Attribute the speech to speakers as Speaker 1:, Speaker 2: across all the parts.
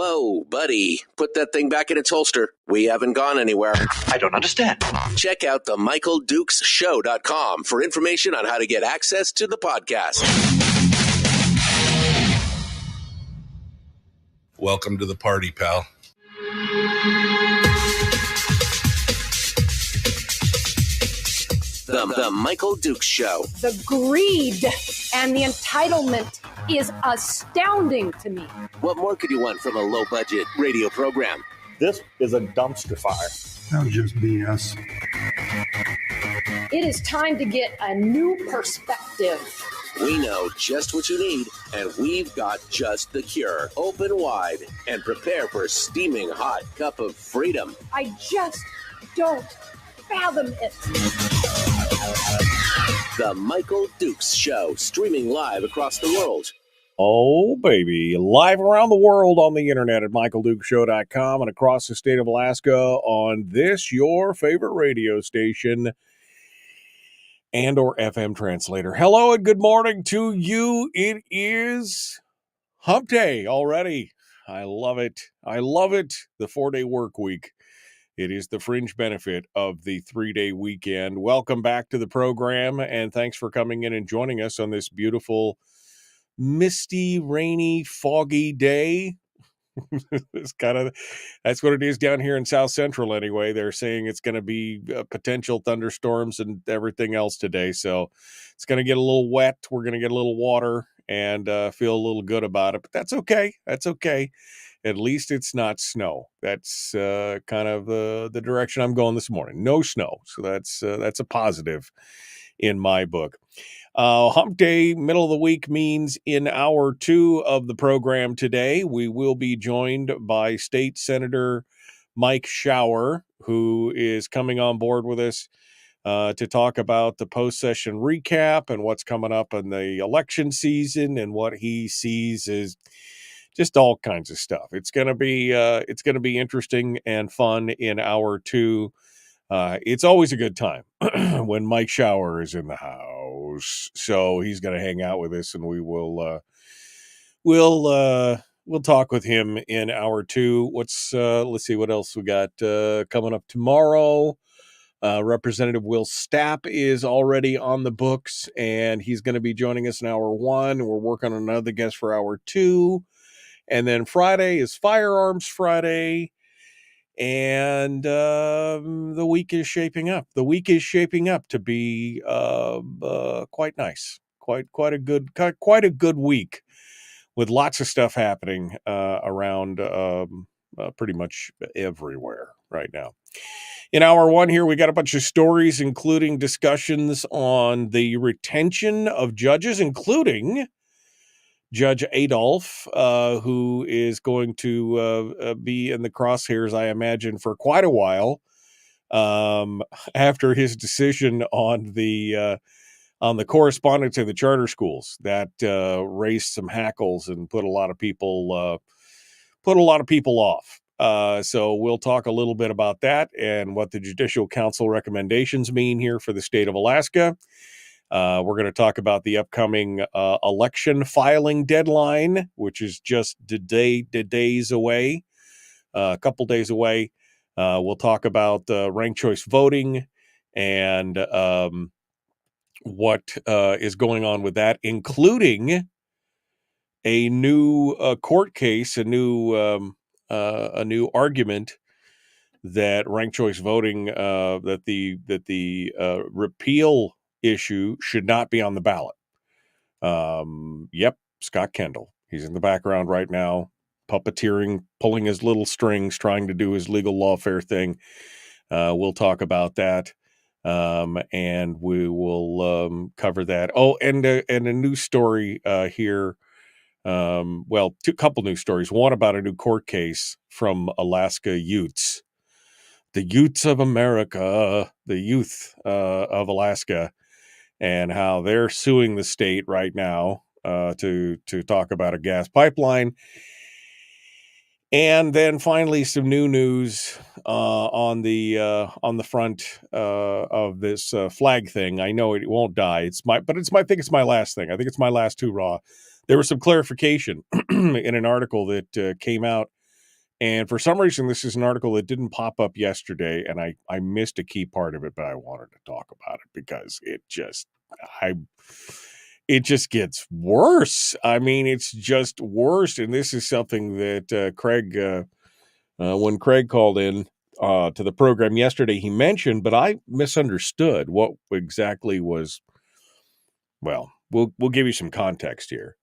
Speaker 1: Whoa, buddy. Put that thing back in its holster. We haven't gone anywhere.
Speaker 2: I don't understand.
Speaker 1: Check out the MichaelDukesShow.com for information on how to get access to the podcast.
Speaker 3: Welcome to the party, pal.
Speaker 1: The Michael Dukes Show.
Speaker 4: The greed and the entitlement is astounding to me.
Speaker 1: What more could you want from a low-budget radio program?
Speaker 5: This is a dumpster fire.
Speaker 6: That was just BS.
Speaker 4: It is time to get a new perspective.
Speaker 1: We know just what you need, and we've got just the cure. Open wide and prepare for a steaming hot cup of freedom.
Speaker 4: I just don't fathom it.
Speaker 1: The Michael Dukes Show, streaming live across the world.
Speaker 7: Oh, baby. Live around the world on the internet at MichaelDukesShow.com and across the state of Alaska on this, your favorite radio station and or FM translator. Hello and good morning to you. It is hump day already. I love it. I love it. The 4-day work week. It is the fringe benefit of the 3-day weekend. Welcome back to the program, and thanks for coming in and joining us on this beautiful, misty, rainy, foggy day. That's what it is down here in South Central anyway. They're saying it's going to be potential thunderstorms and everything else today, so it's going to get a little wet. We're going to get a little water and feel a little good about it, but that's okay. That's okay. At least it's not snow. That's kind of the direction I'm going this morning. No snow. So that's a positive in my book. Hump day, middle of the week means in hour 2 of the program today, we will be joined by State Senator Mike Shower, who is coming on board with us to talk about the post-session recap and what's coming up in the election season and what he sees as just all kinds of stuff. It's going to be interesting and fun in hour 2. It's always a good time when Mike Shower is in the house. So he's going to hang out with us, and we will we'll talk with him in hour 2. Let's see what else we got coming up tomorrow. Representative Will Stapp is already on the books, and he's going to be joining us in hour 1. We're working on another guest for hour 2. And then Friday is Firearms Friday, and the week is shaping up. The week is shaping up to be quite nice, quite a good week, with lots of stuff happening around pretty much everywhere right now. In hour 1 here, we got a bunch of stories, including discussions on the retention of judges, including Judge Adolf, who is going to be in the crosshairs, I imagine, for quite a while after his decision on the correspondence in the charter schools that raised some hackles and put a lot of people off. So we'll talk a little bit about that and what the Judicial Council recommendations mean here for the state of Alaska. We're going to talk about the upcoming election filing deadline, which is just days away, a couple days away. We'll talk about ranked choice voting and what is going on with that, including a new court case, a new argument that ranked choice voting, that the repeal issue should not be on the ballot. Scott Kendall. He's in the background right now, puppeteering, pulling his little strings, trying to do his legal lawfare thing. We'll talk about that, and we will cover that. Oh, and a new story here. Two couple news stories. One about a new court case from Alaska Utes. The Utes of America, the youth of Alaska, and how they're suing the state right now to talk about a gas pipeline. And then finally, some new news on the front of this flag thing. I know it won't die. I think it's my last thing. I think it's my last hoorah. There was some clarification in an article that came out And for some reason, this is an article that didn't pop up yesterday, and I missed a key part of it, but I wanted to talk about it because it just gets worse. I mean, it's just worse. And this is something that Craig, when Craig called in to the program yesterday, he mentioned, but I misunderstood what exactly was. Well, we'll give you some context here.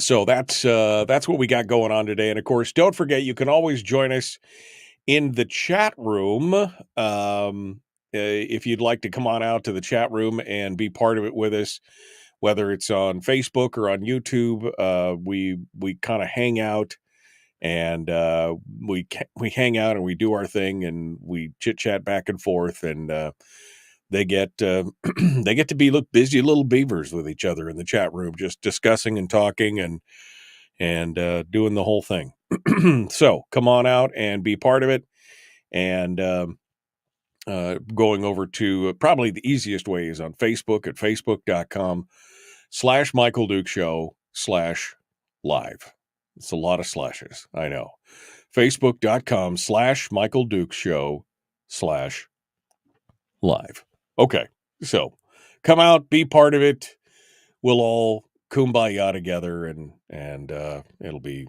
Speaker 7: So that's what we got going on today. And of course, don't forget, you can always join us in the chat room. If you'd like to come on out to the chat room and be part of it with us, whether it's on Facebook or on YouTube, we kind of hang out, and we hang out and we do our thing, and we chit chat back and forth, and they get they get to be busy little beavers with each other in the chat room, just discussing and talking and doing the whole thing. So come on out and be part of it. And going over to probably the easiest way is on Facebook at facebook.com/Michael Duke Show /live. It's a lot of slashes, I know. Facebook.com/Michael Duke Show /live. Okay, so come out, be part of it. We'll all kumbaya together, and it'll be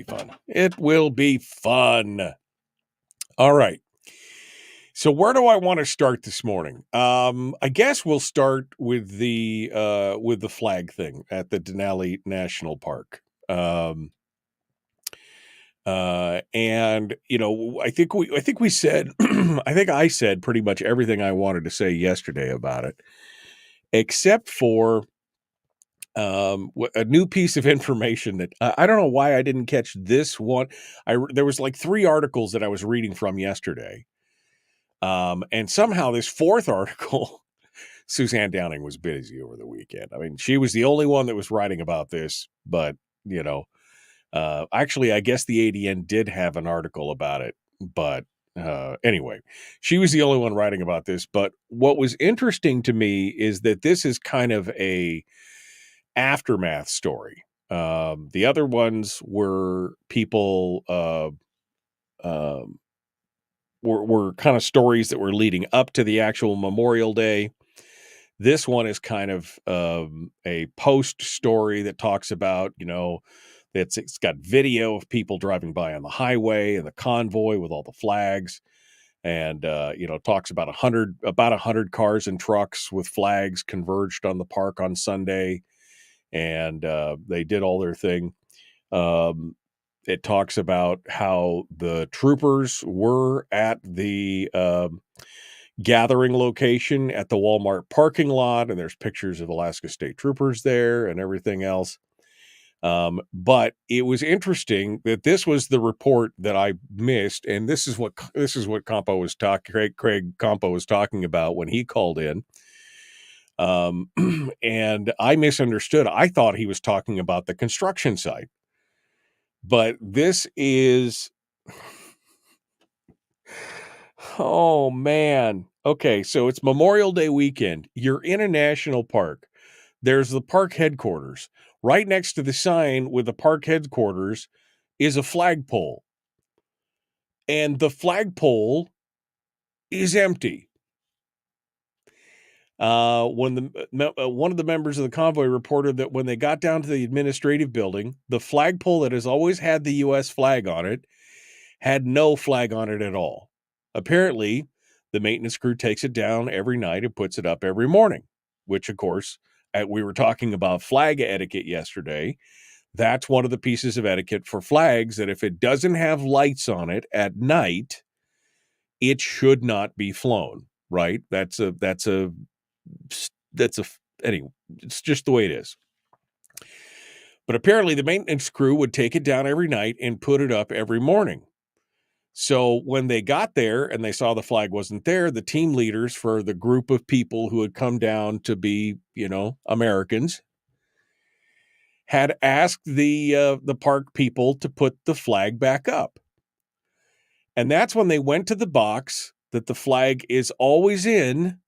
Speaker 7: fun. It will be fun. All right. So where do I want to start this morning? I guess we'll start with the flag thing at the Denali National Park. And I think we said I think I said pretty much everything I wanted to say yesterday about it, except for a new piece of information that I don't know why I didn't catch this one. There was like 3 articles that I was reading from yesterday. And somehow this 4th article, Suzanne Downing was busy over the weekend. I mean, she was the only one that was writing about this, but actually, I guess the ADN did have an article about it, but anyway, she was the only one writing about this. But what was interesting to me is that this is kind of a aftermath story. The other ones were people were kind of stories that were leading up to the actual Memorial Day. This one is kind of a post story that talks about, it's got video of people driving by on the highway and the convoy with all the flags, and talks about 100 cars and trucks with flags converged on the park on Sunday, and they did all their thing. It talks about how the troopers were at the gathering location at the Walmart parking lot, and there's pictures of Alaska State Troopers there and everything else. But it was interesting that this was the report that I missed, and this is what Campo was Craig Campo was talking about when he called in. And I misunderstood. I thought he was talking about the construction site. But this is, oh man. Okay, so it's Memorial Day weekend. You're in a national park. There's the park headquarters. Right next to the sign with the park headquarters is a flagpole. And the flagpole is empty. When one of the members of the convoy reported that when they got down to the administrative building, the flagpole that has always had the U.S. flag on it had no flag on it at all. Apparently, the maintenance crew takes it down every night and puts it up every morning, which, of course, we were talking about flag etiquette yesterday. That's one of the pieces of etiquette for flags, that if it doesn't have lights on it at night, it should not be flown, right? Anyway, it's just the way it is. But apparently the maintenance crew would take it down every night and put it up every morning. So when they got there and they saw the flag wasn't there, the team leaders for the group of people who had come down to be, Americans, had asked the park people to put the flag back up. And that's when they went to the box that the flag is always in,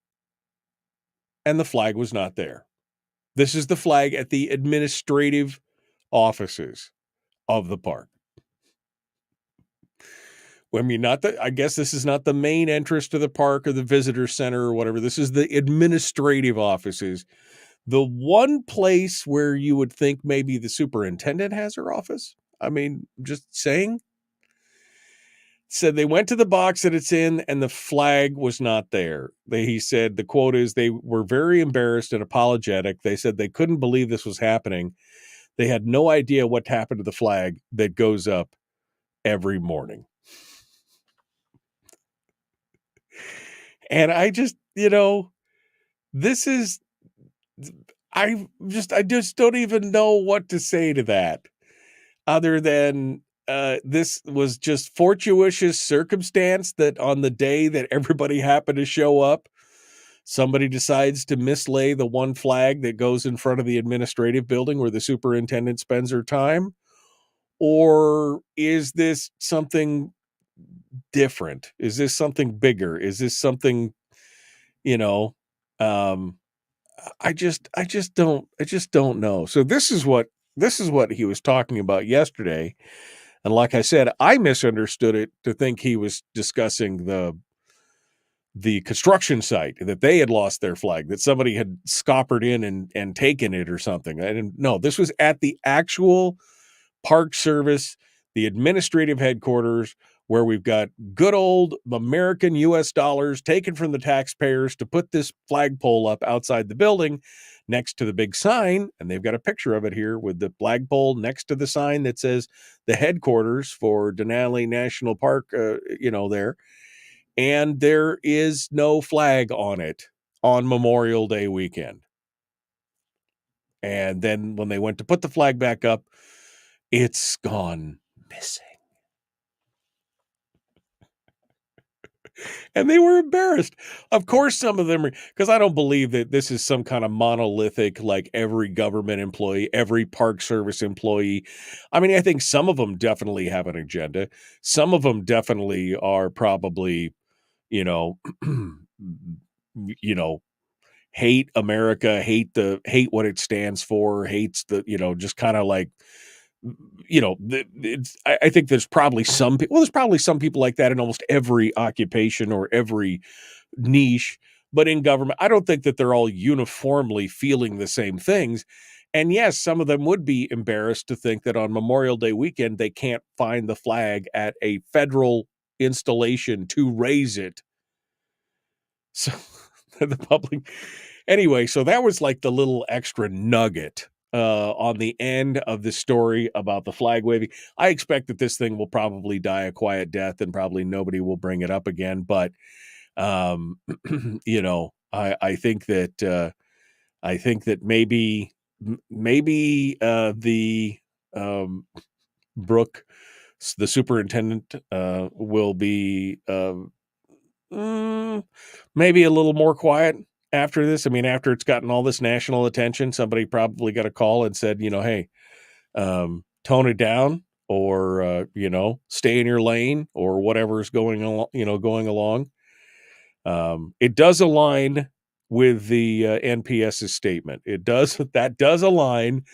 Speaker 7: and the flag was not there. This is the flag at the administrative offices of the park. I mean, I guess this is not the main entrance to the park or the visitor center or whatever. This is the administrative offices. The one place where you would think maybe the superintendent has her office. I mean, just saying. Said they went to the box that it's in and the flag was not there. He said the quote is, they were very embarrassed and apologetic. They said they couldn't believe this was happening. They had no idea what happened to the flag that goes up every morning. And I just, this is, I just don't even know what to say to that other than this was just fortuitous circumstance that on the day that everybody happened to show up, somebody decides to mislay the one flag that goes in front of the administrative building where the superintendent spends her time. Or is this something different? Is this something bigger? Is this something, I just don't know. So this is what he was talking about yesterday. And like I said, I misunderstood it to think he was discussing the construction site, that they had lost their flag, that somebody had scoppered in and taken it or something. I didn't know. This was at the actual Park Service, the administrative headquarters, where we've got good old American US dollars taken from the taxpayers to put this flagpole up outside the building next to the big sign. And they've got a picture of it here with the flagpole next to the sign that says the headquarters for Denali National Park, there. And there is no flag on it on Memorial Day weekend. And then when they went to put the flag back up, it's gone missing. And they were embarrassed. Of course, some of them are, because I don't believe that this is some kind of monolithic, like every government employee, every Park Service employee. I mean, I think some of them definitely have an agenda. Some of them definitely are probably, hate America, hate what it stands for, hates the, just kind of like, I think there's probably some people. Well, there's probably some people like that in almost every occupation or every niche. But in government, I don't think that they're all uniformly feeling the same things. And yes, some of them would be embarrassed to think that on Memorial Day weekend they can't find the flag at a federal installation to raise it. So the public, anyway. So that was like the little extra nugget on the end of the story about the flag waving. I expect that this thing will probably die a quiet death and probably nobody will bring it up again. But, I think that maybe the Brooke, the superintendent, will be maybe a little more quiet after this. I mean, after it's gotten all this national attention, somebody probably got a call and said, hey, tone it down, or, stay in your lane, or whatever is going along. It does align with the NPS's statement. That does align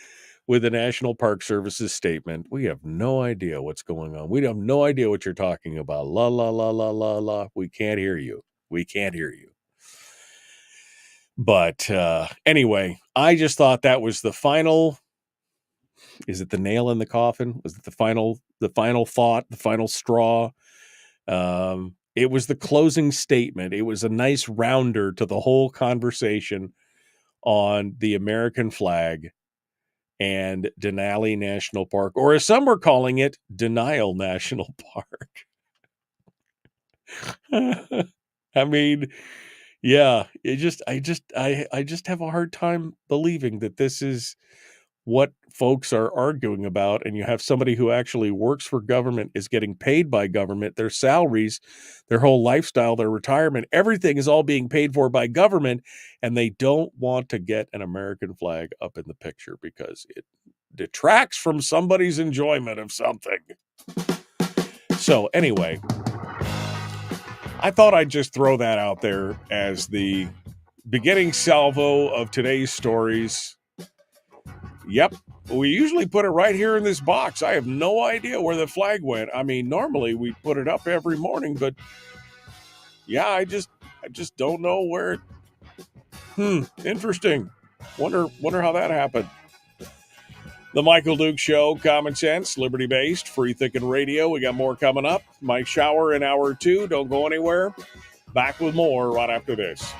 Speaker 7: with the National Park Service's statement. We have no idea what's going on. We have no idea what you're talking about. La, la, la, la, la, la. We can't hear you. But anyway, I just thought that was the final. Is it the nail in the coffin? Was it the final thought, the final straw? It was the closing statement. It was a nice rounder to the whole conversation on the American flag and Denali National Park, or as some were calling it, Denial National Park. I mean, yeah, I just have a hard time believing that this is what folks are arguing about. And you have somebody who actually works for government, is getting paid by government, their salaries, their whole lifestyle, their retirement, everything is all being paid for by government. And they don't want to get an American flag up in the picture because it detracts from somebody's enjoyment of something. So anyway, I thought I'd just throw that out there as the beginning salvo of today's stories. Yep, We usually put it right here in this box. I have no idea where the flag went. I mean, normally we put it up every morning, but yeah, I just don't know where. Interesting. Wonder how that happened. The Michael Duke Show, common sense, liberty-based, free-thinking radio. We got more coming up. Mike Shower in hour 2. Don't go anywhere. Back with more right after this.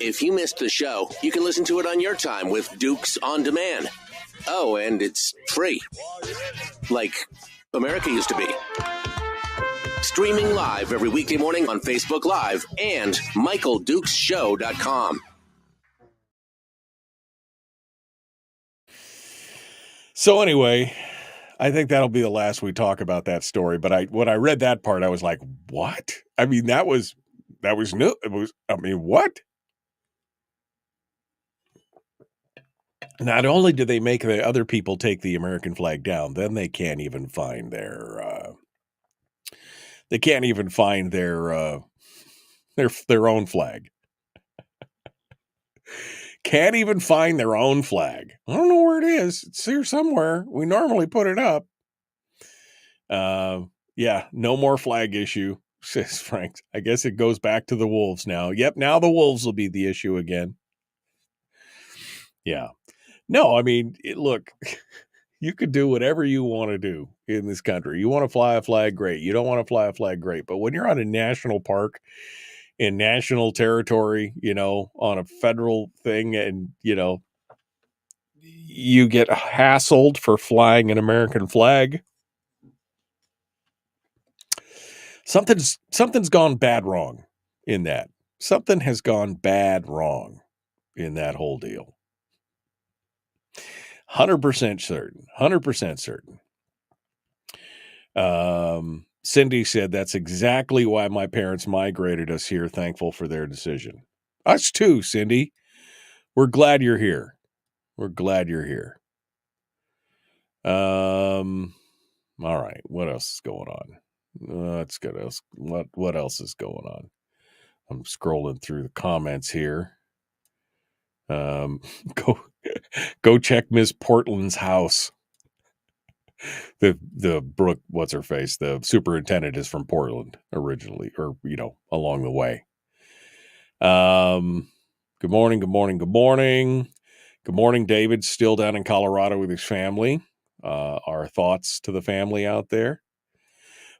Speaker 1: If you missed the show, you can listen to it on your time with Dukes On Demand. Oh, and it's free. Like America used to be. Streaming live every weekday morning on Facebook Live and MichaelDukesShow.com.
Speaker 7: So anyway, I think that'll be the last we talk about that story. But when I read that part, I was like, what? I mean, that was new. What? Not only do they make the other people take the American flag down, then they can't even find their own flag. Can't even find their own flag. I don't know where it is. It's here somewhere. We normally put it up. Yeah, no more flag issue, says Frank. I guess it goes back to the Wolves now. Yep, now the Wolves will be the issue again. Yeah. No, I mean, look, you could do whatever you want to do in this country. You want to fly a flag, great. You don't want to fly a flag, great. But when you're on a national park in national territory, on a federal thing, and, you get hassled for flying an American flag, something's gone bad wrong in that. Something has gone bad wrong in that whole deal. 100% certain. 100% certain. Cindy said that's exactly why my parents migrated us here, thankful for their decision. Us too, Cindy. We're glad you're here. We're glad you're here. All right. What else is going on? That's good. What else is going on? I'm scrolling through the comments here. Go check Miss Portland's house. The Brooke, what's her face? The superintendent is from Portland originally, or along the way. Good morning. Good morning, David. Still down in Colorado with his family. Our thoughts to the family out there.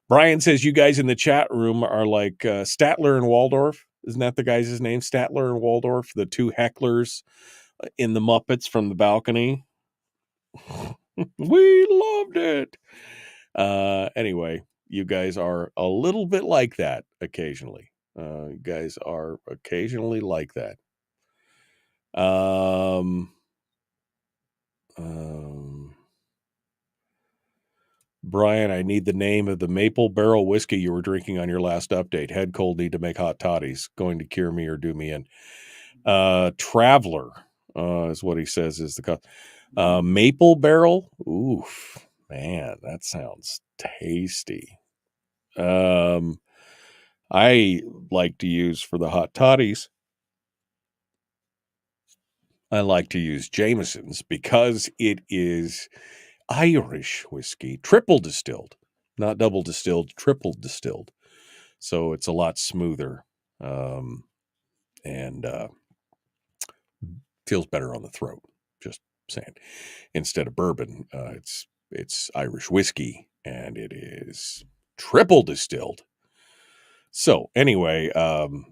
Speaker 7: Brian says you guys in the chat room are like Statler and Waldorf. Isn't that the guys' name? Statler and Waldorf, the two hecklers in the Muppets from the balcony. We loved it. Anyway, you guys are a little bit like that occasionally. You guys are occasionally like that. Brian, I need the name of the maple barrel whiskey you were drinking on your last update. Head cold, need to make hot toddies. Going to cure me or do me in. Traveler is what he says is the maple barrel. Oof, man, that sounds tasty. I like to use for the hot toddies. I like to use Jameson's because it is Irish whiskey, triple distilled, not double distilled, triple distilled. So it's a lot smoother, and feels better on the throat. Just saying. Instead of bourbon, it's Irish whiskey, and it is triple distilled. So anyway,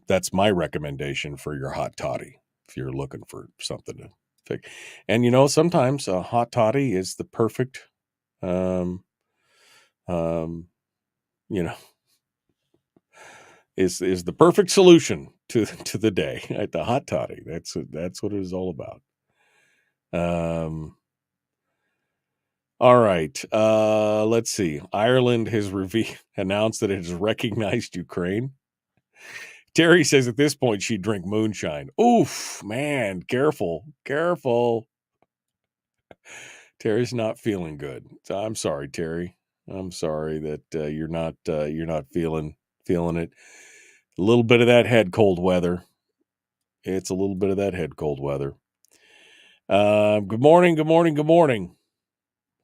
Speaker 7: that's my recommendation for your hot toddy if you're looking for something to fix. And sometimes a hot toddy is the perfect, is the perfect solution to the day at the hot toddy. That's what it is all about. All right. Let's see. Ireland has announced that it has recognized Ukraine. Terry says at this point she'd drink moonshine. Oof, man, careful. Terry's not feeling good. So I'm sorry, Terry. I'm sorry that you're not feeling it. A little bit of that head cold weather. It's a little bit of that head cold weather. Good morning. Good morning. Good morning.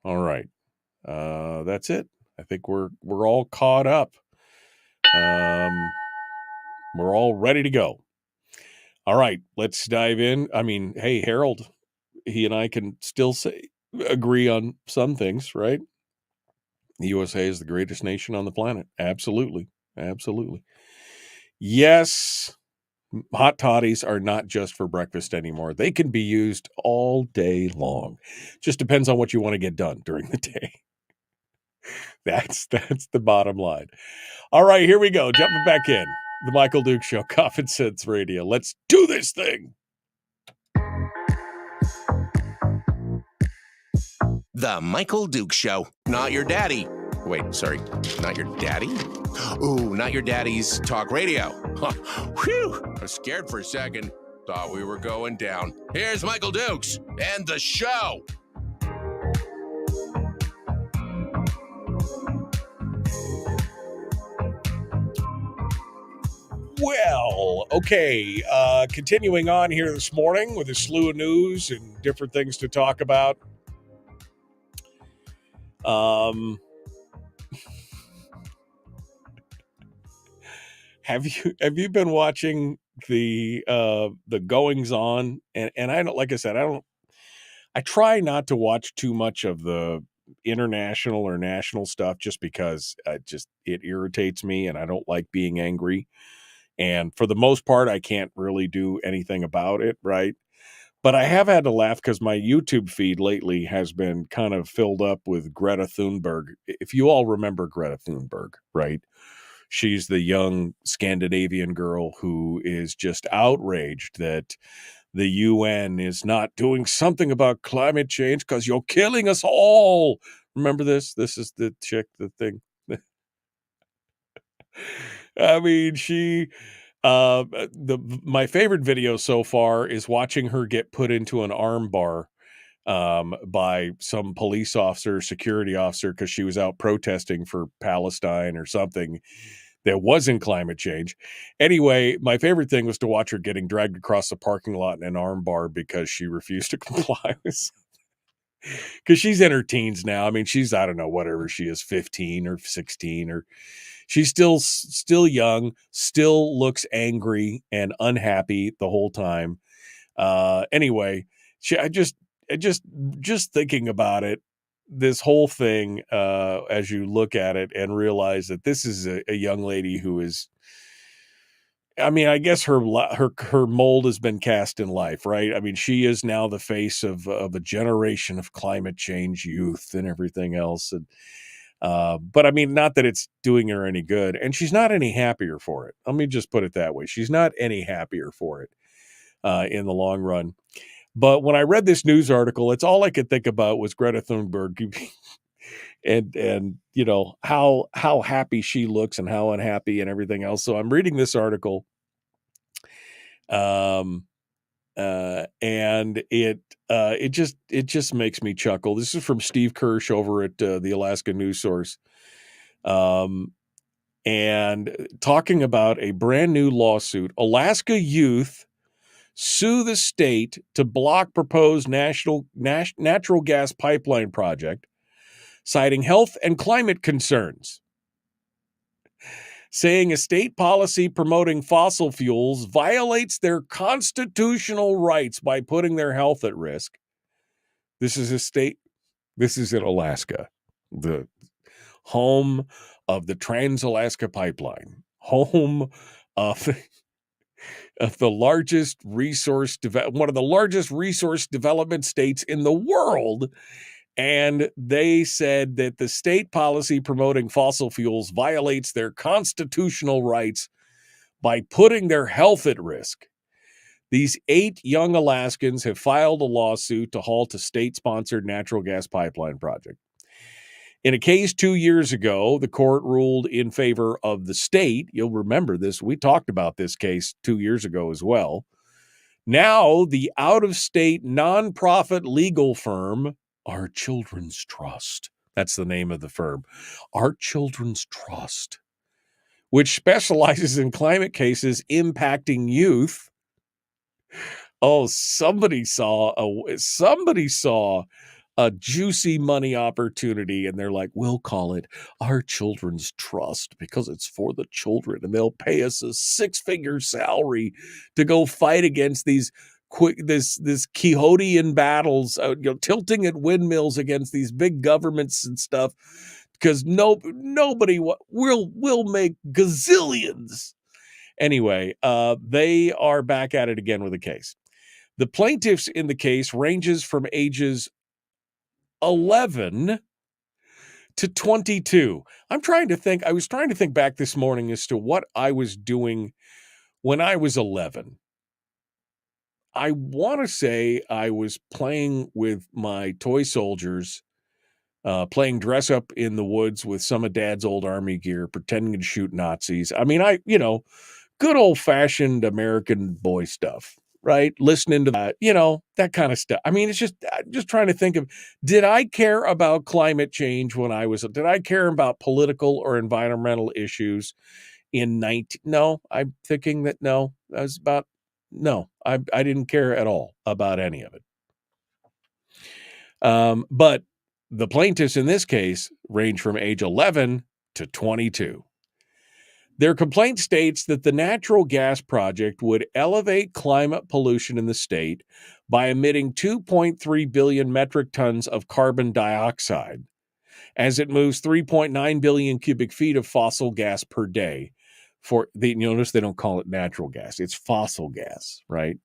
Speaker 7: All right. That's it. I think we're all caught up. We're all ready to go. All right, let's dive in. I mean, hey, Harold, he and I can still agree on some things, right? The USA is the greatest nation on the planet. Absolutely. Absolutely. Yes, hot toddies are not just for breakfast anymore. They can be used all day long. Just depends on what you want to get done during the day. That's the bottom line. All right, here we go. Jumping back in. The Michael Duke Show, Coffin Sense Radio. Let's do this thing.
Speaker 1: The Michael Duke Show. Not your daddy. Wait, sorry. Not your daddy? Ooh, not your daddy's talk radio. Huh. Whew. I was scared for a second. Thought we were going down. Here's Michael Dukes and the show.
Speaker 7: Well, okay. Continuing on here this morning with a slew of news and different things to talk about. Have you been watching the goings on? And I don't, like I said, I try not to watch too much of the international or national stuff just because it irritates me and I don't like being angry. And for the most part, I can't really do anything about it, right? But I have had to laugh because my YouTube feed lately has been kind of filled up with Greta Thunberg. If you all remember Greta Thunberg, right? She's the young Scandinavian girl who is just outraged that the UN is not doing something about climate change because you're killing us all. Remember this? This is the chick, the thing. I mean, my favorite video so far is watching her get put into an arm bar by some police officer, security officer, because she was out protesting for Palestine or something that wasn't climate change. Anyway, my favorite thing was to watch her getting dragged across the parking lot in an arm bar because she refused to comply with because she's in her teens now. I mean, she's, I don't know, whatever she is, 15 or 16, or she's still young, still looks angry and unhappy the whole time. Anyway, I just thinking about it, this whole thing, as you look at it and realize that this is a young lady who is, I mean, I guess her mold has been cast in life, right? I mean, she is now the face of a generation of climate change youth and everything else. And, but I mean, not that it's doing her any good, and she's not any happier for it. Let me just put it that way. She's not any happier for it, in the long run. But when I read this news article, it's all I could think about was Greta Thunberg and you know, how happy she looks and how unhappy and everything else. So I'm reading this article, and it just makes me chuckle. This is from Steve Kirsch over at the Alaska News Source, and talking about a brand new lawsuit. Alaska youth sue the state to block proposed natural gas pipeline project, citing health and climate concerns, saying a state policy promoting fossil fuels violates their constitutional rights by putting their health at risk. This is in Alaska, the home of the Trans-Alaska Pipeline, home of the largest one of the largest resource development states in the world. And they said that the state policy promoting fossil fuels violates their constitutional rights by putting their health at risk. These 8 young Alaskans have filed a lawsuit to halt a state-sponsored natural gas pipeline project. In a case 2 years ago, the court ruled in favor of the state. You'll remember this. We talked about this case 2 years ago as well. Now, the out-of-state nonprofit legal firm Our Children's Trust. That's the name of the firm. Our Children's Trust, which specializes in climate cases impacting youth. Oh, somebody saw a juicy money opportunity, and they're like, we'll call it Our Children's Trust because it's for the children, and they'll pay us a 6-figure salary to go fight against these this Quixotean battles, tilting at windmills against these big governments and stuff, because nobody we'll make gazillions. Anyway, they are back at it again with a case. The plaintiffs in the case ranges from ages 11 to 22. I was trying to think back this morning as to what I was doing when I was 11. I want to say I was playing with my toy soldiers, playing dress up in the woods with some of Dad's old army gear, pretending to shoot Nazis. I mean, good old fashioned American boy stuff. Right? Listening to that, that kind of stuff. I mean, it's just trying to think of, did I care about climate change did I care about political or environmental issues no, I'm thinking that no, I didn't care at all about any of it. But the plaintiffs in this case range from age 11 to 22. Their complaint states that the natural gas project would elevate climate pollution in the state by emitting 2.3 billion metric tons of carbon dioxide as it moves 3.9 billion cubic feet of fossil gas per day. Notice they don't call it natural gas. It's fossil gas, right?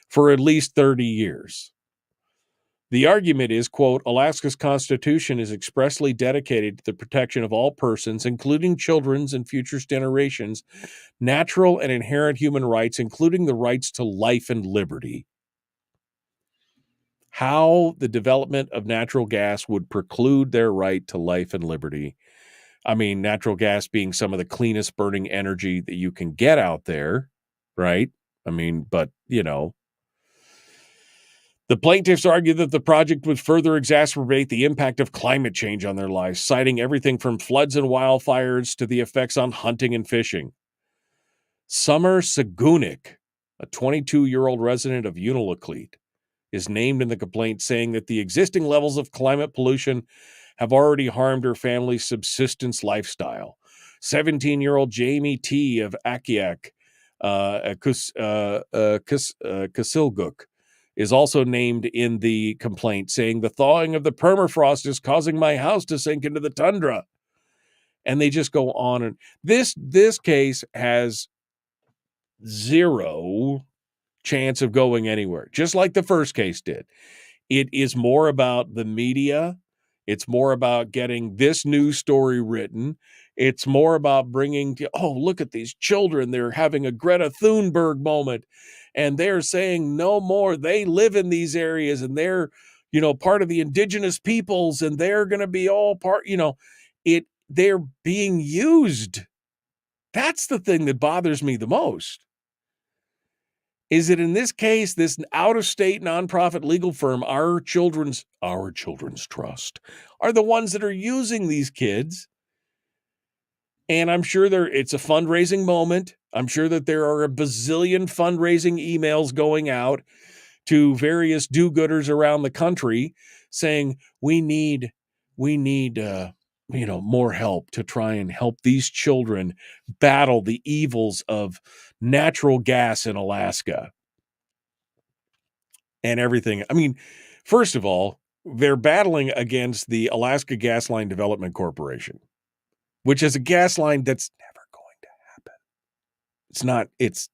Speaker 7: For at least 30 years. The argument is, quote, Alaska's Constitution is expressly dedicated to the protection of all persons, including children's and future generations, natural and inherent human rights, including the rights to life and liberty. How the development of natural gas would preclude their right to life and liberty. I mean, natural gas being some of the cleanest burning energy that you can get out there, right? I mean, but, the plaintiffs argue that the project would further exacerbate the impact of climate change on their lives, citing everything from floods and wildfires to the effects on hunting and fishing. Summer Sagunik, a 22-year-old resident of Unalakleet, is named in the complaint, saying that the existing levels of climate pollution have already harmed her family's subsistence lifestyle. 17-year-old Jamie T. of Akiak, Kasilguk, is also named in the complaint, saying the thawing of the permafrost is causing my house to sink into the tundra. And they just go on. And this case has zero chance of going anywhere, just like the first case did. It is more about the media. It's more about getting this news story written. It's more about bringing, look at these children. They're having a Greta Thunberg moment. And they're saying no more. They live in these areas and they're, part of the indigenous peoples and they're going to be all part, they're being used. That's the thing that bothers me the most. Is that in this case, this out-of-state nonprofit legal firm, Our Children's Trust, are the ones that are using these kids. And I'm sure it's a fundraising moment. I'm sure that there are a bazillion fundraising emails going out to various do-gooders around the country saying we need more help to try and help these children battle the evils of natural gas in Alaska and everything. I mean, first of all, they're battling against the Alaska Gas Line Development Corporation, which is a gas line that's never going to happen. It's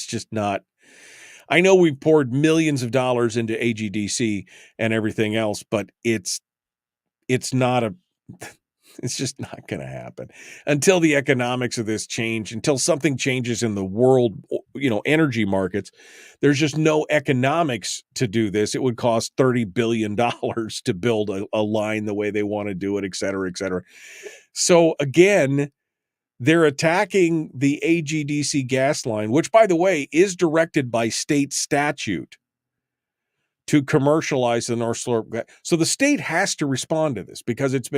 Speaker 7: just not. I know we've poured millions of dollars into AGDC and everything else, but it's just not going to happen until the economics of this change, until something changes in the world, energy markets. There's just no economics to do this. It would cost $30 billion to build a line the way they want to do it, et cetera, et cetera. So again, they're attacking the AGDC gas line, which, by the way, is directed by state statute to commercialize the North Slope. So the state has to respond to this because it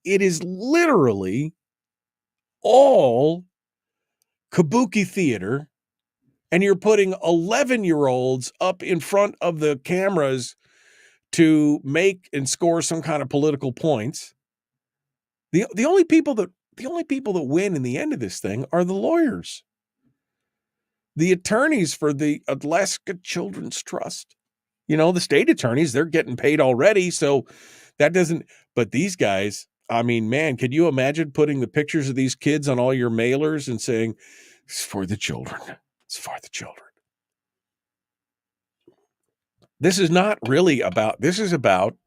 Speaker 7: is literally all kabuki theater, and you're putting 11-year-olds up in front of the cameras to make and score some kind of political points. The only people that win in the end of this thing are the lawyers, the attorneys for the Alaska Children's Trust. The state attorneys, they're getting paid already, so that doesn't. But these guys, I mean, man, could you imagine putting the pictures of these kids on all your mailers and saying, "It's for the children. It's for the children." This is not really about. This is about,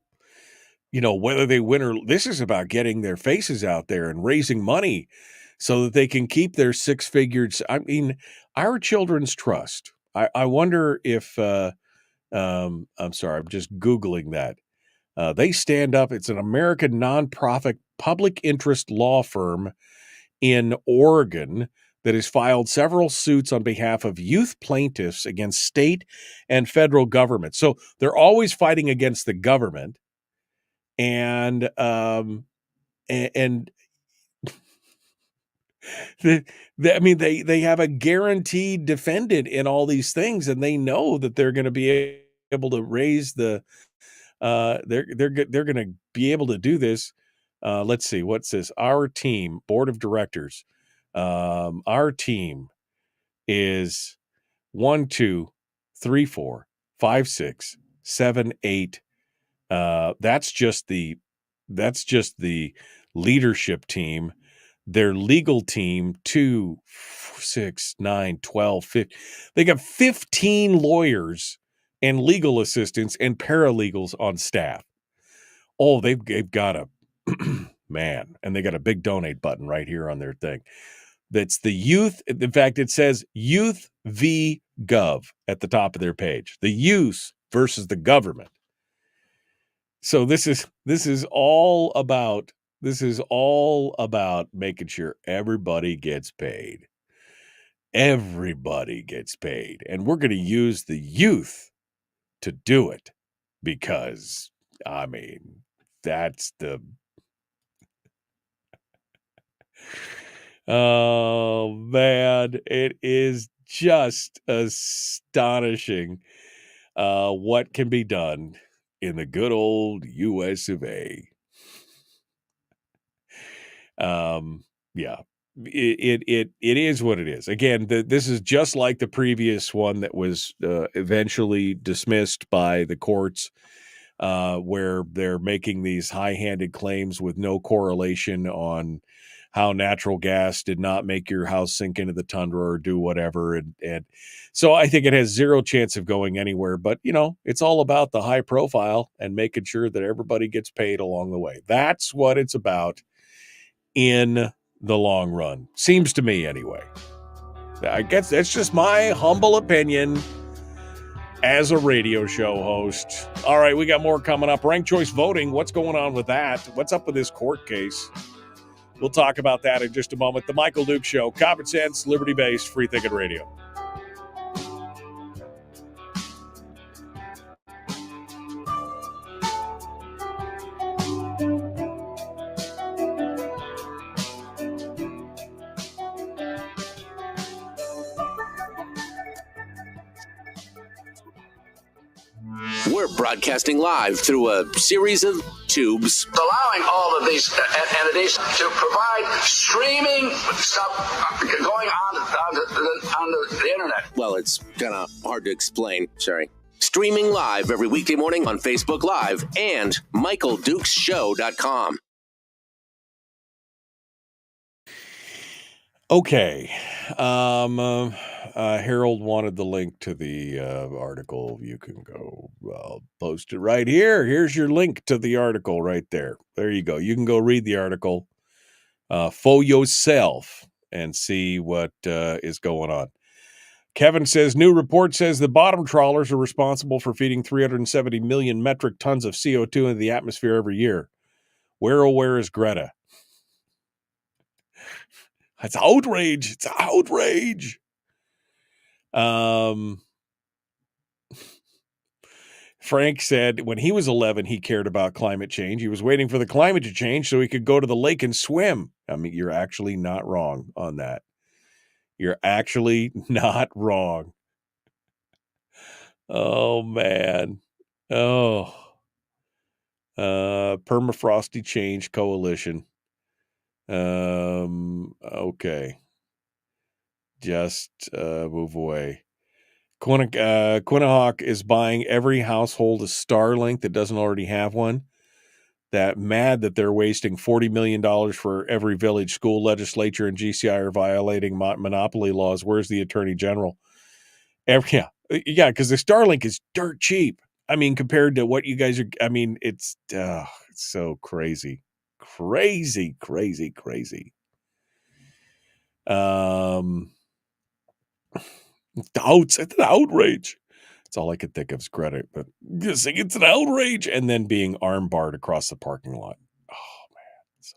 Speaker 7: whether they win or. This is about getting their faces out there and raising money so that they can keep their six figures. I mean, our Children's Trust. I wonder if. I'm sorry, I'm just Googling that. They stand up. It's an American nonprofit public interest law firm in Oregon that has filed several suits on behalf of youth plaintiffs against state and federal government. So they're always fighting against the government, and they have a guaranteed defendant in all these things, and they know that they're going to be able to raise the. They're going to be able to do this. Let's see, what's this? Our team, board of directors. Our team is 1, 2, 3, 4, 5, 6, 7, 8. That's just the leadership team. Their legal team, 2, 6, 9, 12, 15. They got 15 lawyers and legal assistants and paralegals on staff. Oh, they've got a man, and they got a big donate button right here on their thing. That's the youth. In fact, it says Youth v. Gov at the top of their page. The youth versus the government. So this is all about making sure everybody gets paid. Everybody gets paid, and we're going to use the youth to do it because, I mean, that's the. Oh, man, it is just astonishing what can be done in the good old U.S. of A. Yeah, it is what it is. Again, this is just like the previous one that was eventually dismissed by the courts, where they're making these high-handed claims with no correlation on how natural gas did not make your house sink into the tundra or do whatever. And so I think it has zero chance of going anywhere, but it's all about the high profile and making sure that everybody gets paid along the way. That's what it's about in the long run. Seems to me anyway. I guess that's just my humble opinion as a radio show host. All right, we got more coming up. Ranked choice voting. What's going on with that? What's up with this court case? We'll talk about that in just a moment. The Michael Duke Show. Common sense, liberty-based, free-thinking radio.
Speaker 1: We're broadcasting live through a series of tubes.
Speaker 2: Allowing all of these entities to provide streaming stuff going on the internet.
Speaker 1: Well, it's kind of hard to explain. Sorry. Streaming live every weekday morning on Facebook Live and MichaelDukesShow.com.
Speaker 7: Okay. Harold wanted the link to the article. You can go. I'll post it right here. Here's your link to the article right there. There you go. You can go read the article for yourself and see what is going on. Kevin says, new report says the bottom trawlers are responsible for feeding 370 million metric tons of CO2 into the atmosphere every year. Where is Greta? It's outrage. It's outrage. Frank said when he was 11, he cared about climate change. He was waiting for the climate to change so he could go to the lake and swim. I mean, you're actually not wrong on that. You're actually not wrong. Oh, man. Oh. Permafrosty Change Coalition. Okay. Just move away. Quinnipiac is buying every household a Starlink that doesn't already have one. That mad that they're wasting $40 million for every village. School, legislature, and GCI are violating monopoly laws. Where's the attorney general? Yeah, because the Starlink is dirt cheap. I mean, compared to what you guys are, I mean, it's so crazy. Crazy. It's an outrage. That's all I could think of is credit, but just saying it's an outrage, and then being armbarred across the parking lot. Oh man, so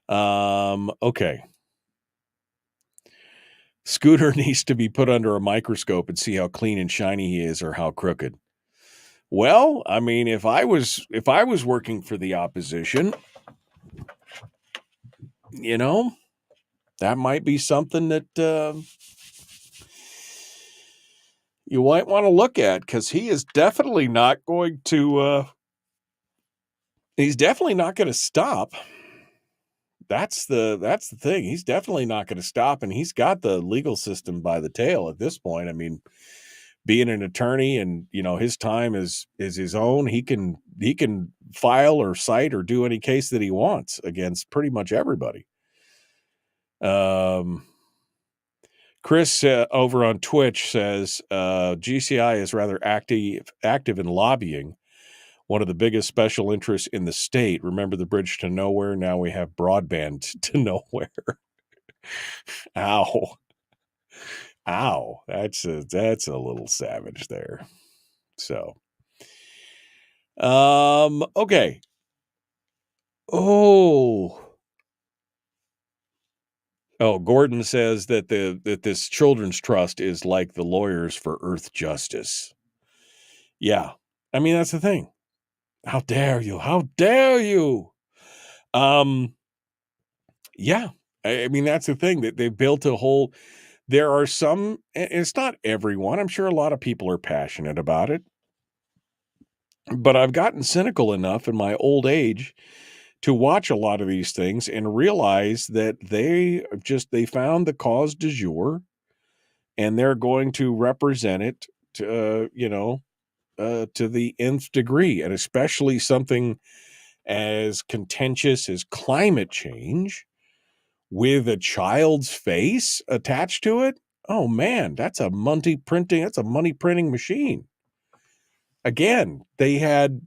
Speaker 7: amazing. Okay. Scooter needs to be put under a microscope and see how clean and shiny he is, or how crooked. Well, I mean, if I was working for the opposition, that might be something that you might want to look at, because he is definitely not going to. He's definitely not going to stop. That's the thing. He's definitely not going to stop, and he's got the legal system by the tail at this point. I mean, being an attorney, and his time is his own. He can file or cite or do any case that he wants against pretty much everybody. Chris over on Twitch says GCI is rather active in lobbying. One of the biggest special interests in the state. Remember the bridge to nowhere? Now we have broadband to nowhere. Ow. That's a little savage there. So, okay. Gordon says that this children's trust is like the lawyers for Earth Justice. Yeah. I mean, that's the thing. How dare you? Yeah. I mean, that's the thing, that they built a whole, there are some, and it's not everyone. I'm sure a lot of people are passionate about it, but I've gotten cynical enough in my old age to watch a lot of these things and realize that they found the cause du jour, and they're going to represent it to, to the nth degree, and especially something as contentious as climate change with a child's face attached to it. Oh man, that's a money printing machine. Again, they had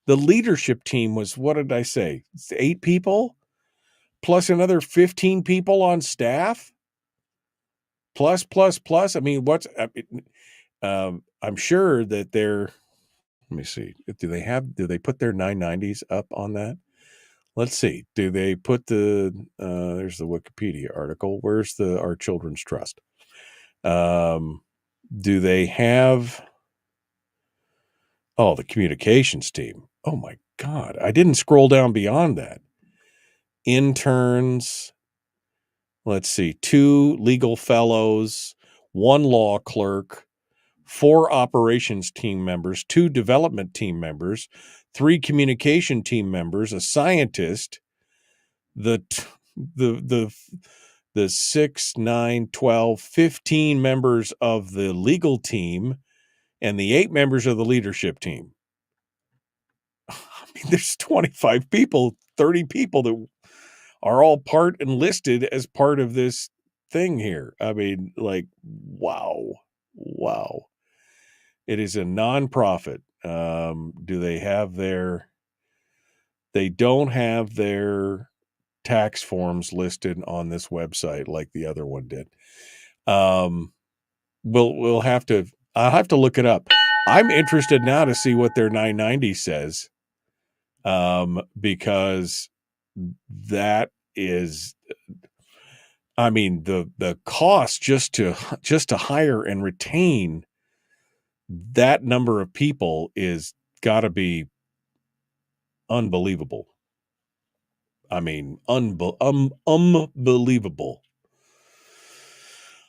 Speaker 7: the leadership team was, what did I say? 8 people plus another 15 people on staff. Plus. I mean, I'm sure that they're, let me see. Do they put their 990s up on that? Let's see. Do they put there's the Wikipedia article. Where's our Children's Trust? Do they have, the communications team? Oh my God. I didn't scroll down beyond that. Interns. Let's see. 2 legal fellows, 1 law clerk, 4 operations team members, 2 development team members, 3 communication team members, a scientist, the 6, 9, 12, 15 members of the legal team, and the 8 members of the leadership team. I mean, there's 25 people, 30 people that are all part and listed as part of this thing here. I mean, like, wow. It is a nonprofit. Do they have they don't have their tax forms listed on this website like the other one did. I'll have to look it up. I'm interested now to see what their 990 says. Because that is, I mean, the cost just to hire and retain that number of people is got to be unbelievable. I mean, unbelievable.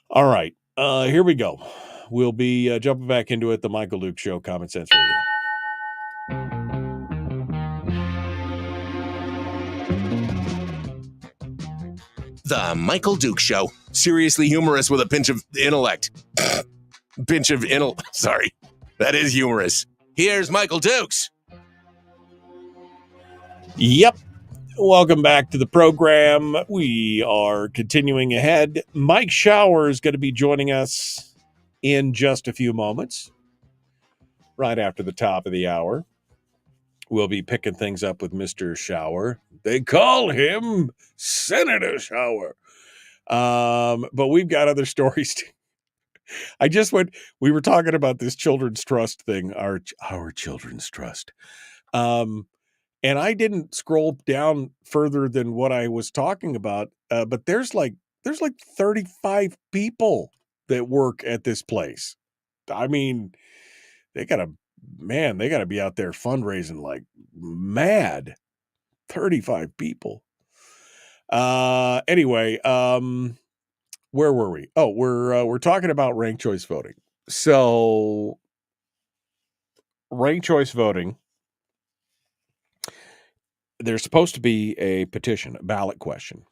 Speaker 7: All right, here we go. We'll be jumping back into it. The Michael Duke Show, Common Sense Radio.
Speaker 1: The Michael Duke Show. Seriously humorous with a pinch of intellect. Sorry. That is humorous. Here's Michael Dukes.
Speaker 7: Yep. Welcome back to the program. We are continuing ahead. Mike Shower is going to be joining us in just a few moments, right after the top of the hour. We'll be picking things up with Mr. Shower. They call him Senator Shower. But we've got other stories too. We were talking about this children's trust thing, our children's trust. And I didn't scroll down further than what I was talking about. But there's like 35 people that work at this place. I mean, they gotta be out there fundraising like mad. 35 people. Anyway, where were we? Oh, we're talking about ranked choice voting. So ranked choice voting, there's supposed to be a petition, a ballot question,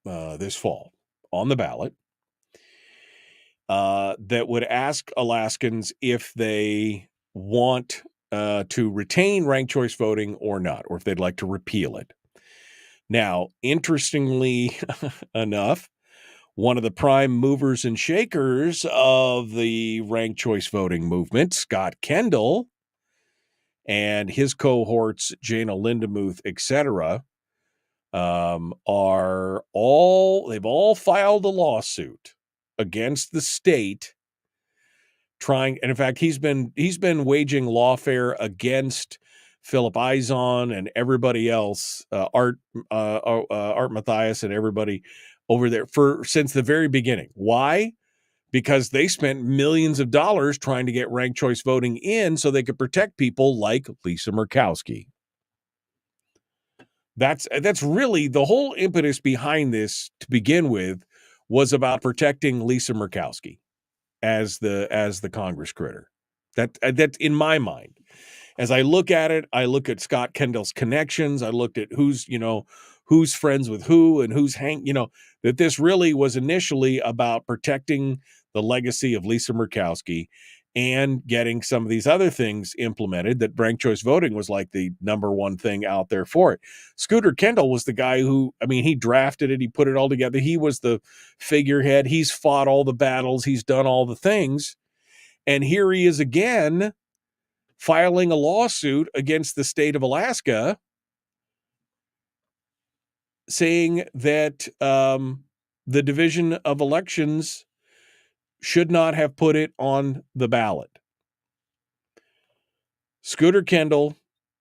Speaker 7: this fall on the ballot, that would ask Alaskans if they want to retain ranked choice voting or not, or if they'd like to repeal it. Now, interestingly enough, one of the prime movers and shakers of the ranked choice voting movement, Scott Kendall, and his cohorts, Jana Lindemuth, etc., they've all filed a lawsuit against the state, and in fact, he's been waging lawfare against Philip Izon and everybody else, Art Mathias and everybody over there since the very beginning. Why? Because they spent millions of dollars trying to get ranked choice voting in so they could protect people like Lisa Murkowski. That's really the whole impetus behind this to begin with, was about protecting Lisa Murkowski as the Congress critter. That's in my mind. As I look at it, I look at Scott Kendall's connections. I looked at who's friends with who and that this really was initially about protecting the legacy of Lisa Murkowski and getting some of these other things implemented, that ranked choice voting was like the number one thing out there for it. Scooter Kendall was the guy who, he drafted it. He put it all together. He was the figurehead. He's fought all the battles. He's done all the things. And here he is again, filing a lawsuit against the state of Alaska, saying that the Division of Elections should not have put it on the ballot. Scooter Kendall,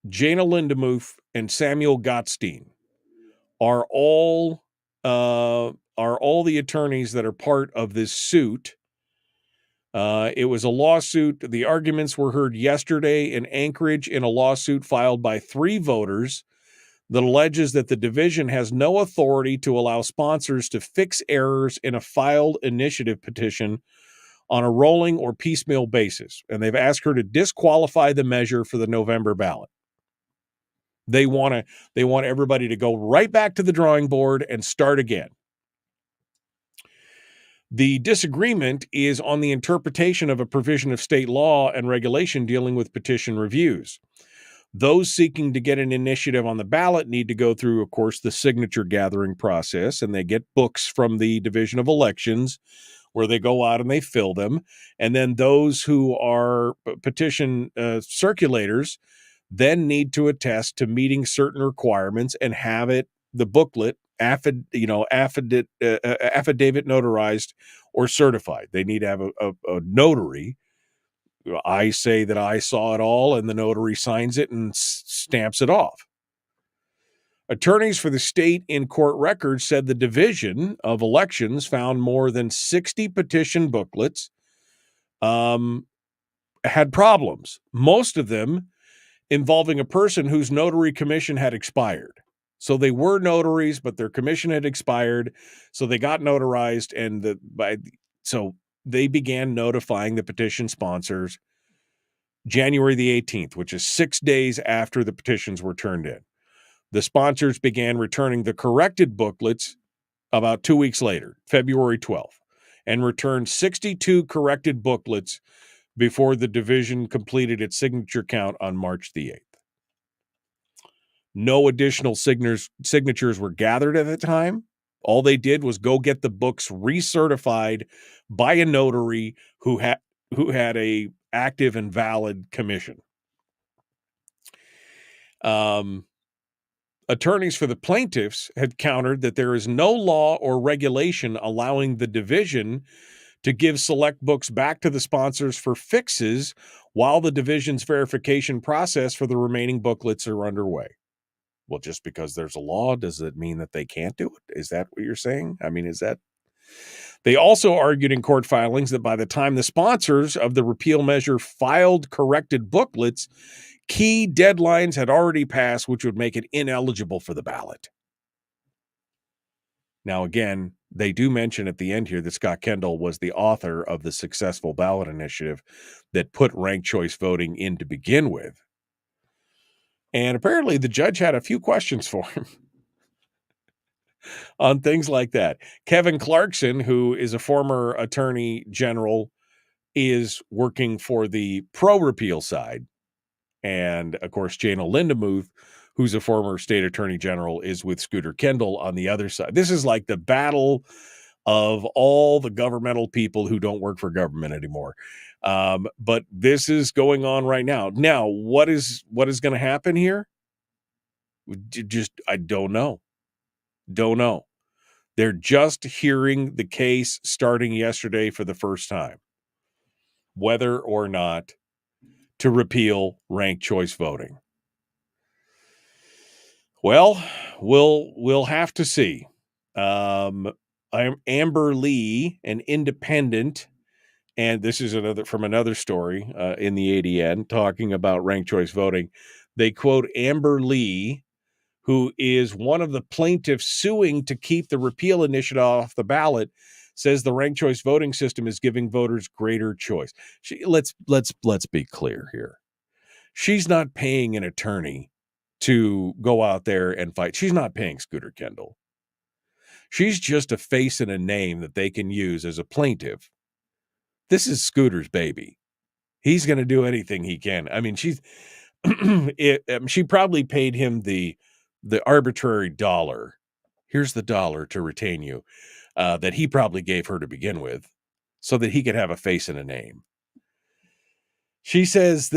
Speaker 7: Jana Lindemuth, and Samuel Gottstein are all the attorneys that are part of this suit. It was a lawsuit. The arguments were heard yesterday in Anchorage in a lawsuit filed by 3 voters that alleges that the division has no authority to allow sponsors to fix errors in a filed initiative petition on a rolling or piecemeal basis. And they've asked her to disqualify the measure for the November ballot. They want everybody to go right back to the drawing board and start again. The disagreement is on the interpretation of a provision of state law and regulation dealing with petition reviews. Those seeking to get an initiative on the ballot need to go through, of course, the signature gathering process, and they get books from the Division of Elections where they go out and they fill them. And then those who are petition circulators then need to attest to meeting certain requirements and have the booklet, affidavit notarized or certified. They need to have a notary. I say that I saw it all, and the notary signs it and stamps it off. Attorneys for the state in court records said the Division of Elections found more than 60 petition booklets had problems, most of them involving a person whose notary commission had expired. So they were notaries, but their commission had expired, so they got notarized, and so they began notifying the petition sponsors January the 18th, which is 6 days after the petitions were turned in. The sponsors began returning the corrected booklets about 2 weeks later, February 12th, and returned 62 corrected booklets before the division completed its signature count on March the 8th. No additional signatures were gathered at the time. All they did was go get the books recertified by a notary who had a active and valid commission. Attorneys for the plaintiffs had countered that there is no law or regulation allowing the division to give select books back to the sponsors for fixes while the division's verification process for the remaining booklets are underway. Well, just because there's a law, does it mean that they can't do it? Is that what you're saying? I mean, is that... They also argued in court filings that by the time the sponsors of the repeal measure filed corrected booklets, key deadlines had already passed, which would make it ineligible for the ballot. Now, again, they do mention at the end here that Scott Kendall was the author of the successful ballot initiative that put ranked choice voting in to begin with. And apparently the judge had a few questions for him on things like that. Kevin Clarkson, who is a former attorney general, is working for the pro-repeal side. And, of course, Jana Lindemuth, who's a former state attorney general, is with Scooter Kendall on the other side. This is like the battle of all the governmental people who don't work for government anymore. But this is going on right now. Now, what is going to happen here? I don't know. Don't know. They're just hearing the case starting yesterday for the first time, whether or not to repeal ranked choice voting. Well, we'll have to see. I'm Amber Lee, an independent, and this is from another story in the ADN talking about ranked choice voting. They quote Amber Lee, who is one of the plaintiffs suing to keep the repeal initiative off the ballot, says the ranked choice voting system is giving voters greater choice. Let's be clear here. She's not paying an attorney to go out there and fight. She's not paying Scooter Kendall. She's just a face and a name that they can use as a plaintiff. This is Scooter's baby. He's going to do anything he can. I mean, she probably paid him the arbitrary dollar. Here's the dollar to retain you that he probably gave her to begin with so that he could have a face and a name. She says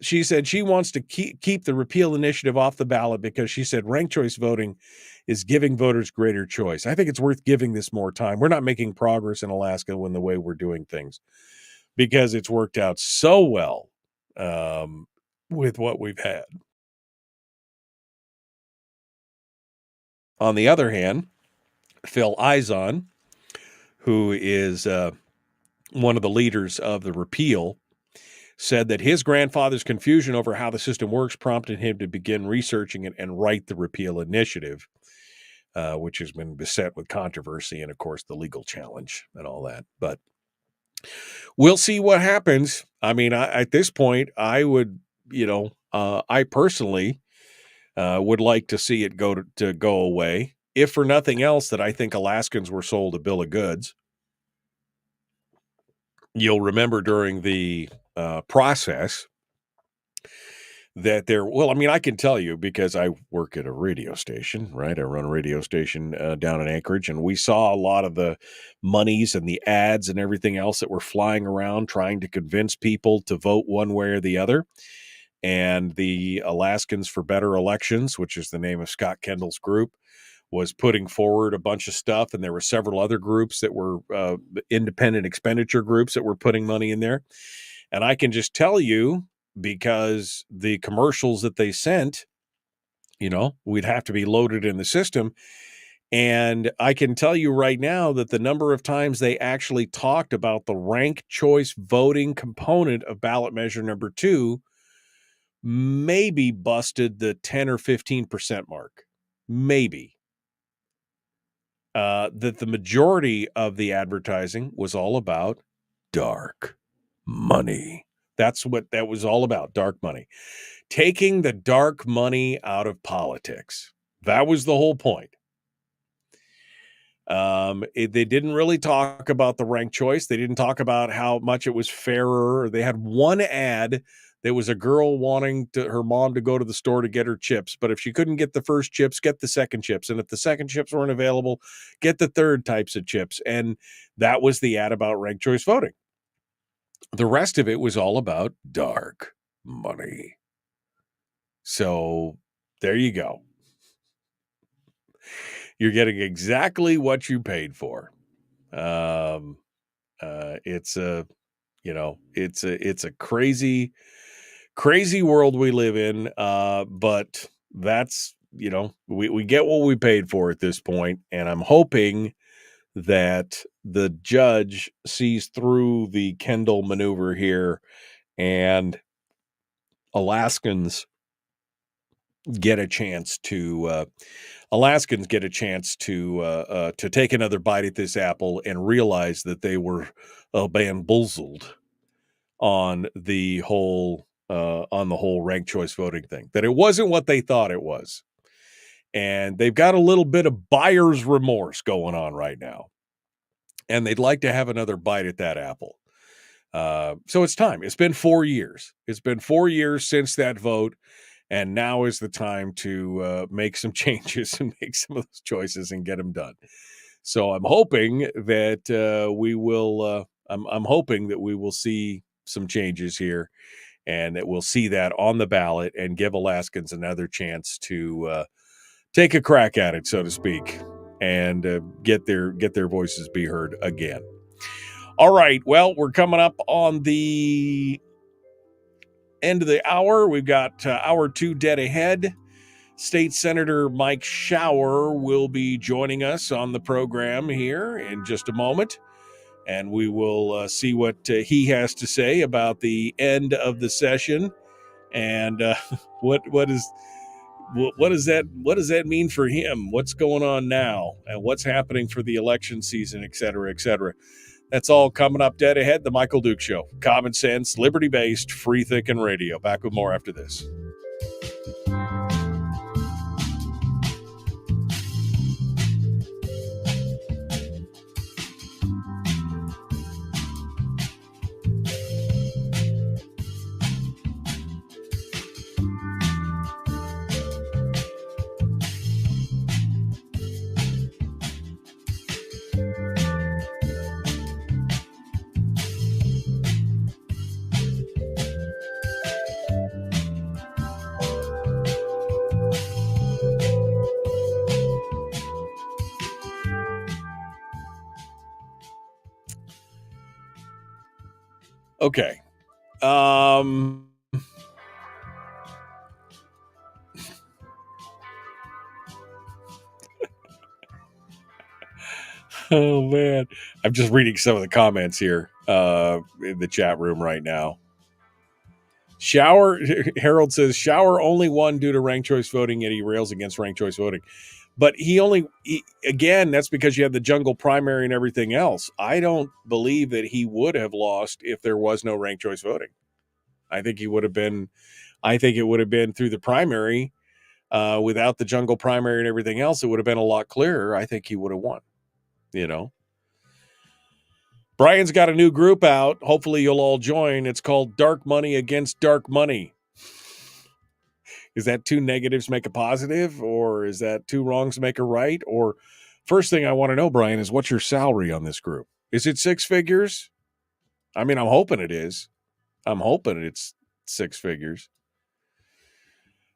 Speaker 7: she said she wants to keep the repeal initiative off the ballot because she said ranked choice voting is giving voters greater choice. I think it's worth giving this more time. We're not making progress in Alaska in the way we're doing things because it's worked out so well with what we've had. On the other hand, Phil Izon, who is one of the leaders of the repeal, said that his grandfather's confusion over how the system works prompted him to begin researching it and write the repeal initiative, which has been beset with controversy and, of course, the legal challenge and all that. But we'll see what happens. I mean, at this point, I would, I personally would like to see it go away. If for nothing else, that I think Alaskans were sold a bill of goods. You'll remember during the process that I can tell you because I work at a radio station, right? I run a radio station down in Anchorage, and we saw a lot of the monies and the ads and everything else that were flying around trying to convince people to vote one way or the other. And the Alaskans for Better Elections, which is the name of Scott Kendall's group, was putting forward a bunch of stuff. And there were several other groups that were independent expenditure groups that were putting money in there. And I can just tell you, because the commercials that they sent, we'd have to be loaded in the system. And I can tell you right now that the number of times they actually talked about the ranked choice voting component of ballot measure number 2 maybe busted the 10 or 15% mark. Maybe. That the majority of the advertising was all about dark money. That's what that was all about, dark money. Taking the dark money out of politics. That was the whole point. They didn't really talk about the ranked choice. They didn't talk about how much it was fairer. They had one ad. There was a girl wanting her mom to go to the store to get her chips. But if she couldn't get the first chips, get the second chips. And if the second chips weren't available, get the third types of chips. And that was the ad about ranked choice voting. The rest of it was all about dark money. So there you go. You're getting exactly what you paid for. It's a crazy world we live in. But that's, we get what we paid for at this point. And I'm hoping that the judge sees through the Kendall maneuver here and Alaskans get a chance to take another bite at this apple and realize that they were bamboozled on the whole ranked choice voting thing, that it wasn't what they thought it was. And they've got a little bit of buyer's remorse going on right now. And they'd like to have another bite at that apple. So it's time. It's been 4 years. It's been 4 years since that vote. And now is the time to make some changes and make some of those choices and get them done. So I'm hoping that we will. I'm hoping that we will see some changes here, and that we'll see that on the ballot and give Alaskans another chance to take a crack at it, so to speak, and get their voices be heard again. All right. Well, we're coming up on the end of the hour. We've got hour 2 dead ahead. State Senator Mike Shower will be joining us on the program here in just a moment, and we will see what he has to say about the end of the session and what does that mean for him? What's going on now, and what's happening for the election season, et cetera, et cetera. That's all coming up dead ahead. The Michael Duke Show. Common sense, liberty-based, free-thinking radio. Back with more after this. Okay. Oh man, I'm just reading some of the comments here in the chat room right now. Harold says Shower only won due to ranked choice voting, yet he rails against ranked choice voting. But again, that's because you had the jungle primary and everything else. I don't believe that he would have lost if there was no ranked choice voting. I think it would have been through the primary. Without the jungle primary and everything else, it would have been a lot clearer. I think he would have won. Brian's got a new group out. Hopefully you'll all join. It's called Dark Money Against Dark Money. Is that 2 negatives make a positive, or is that 2 wrongs make a right? Or first thing I want to know, Brian, is what's your salary on this group? Is it 6 figures? I mean, I'm hoping it is. I'm hoping it's 6 figures.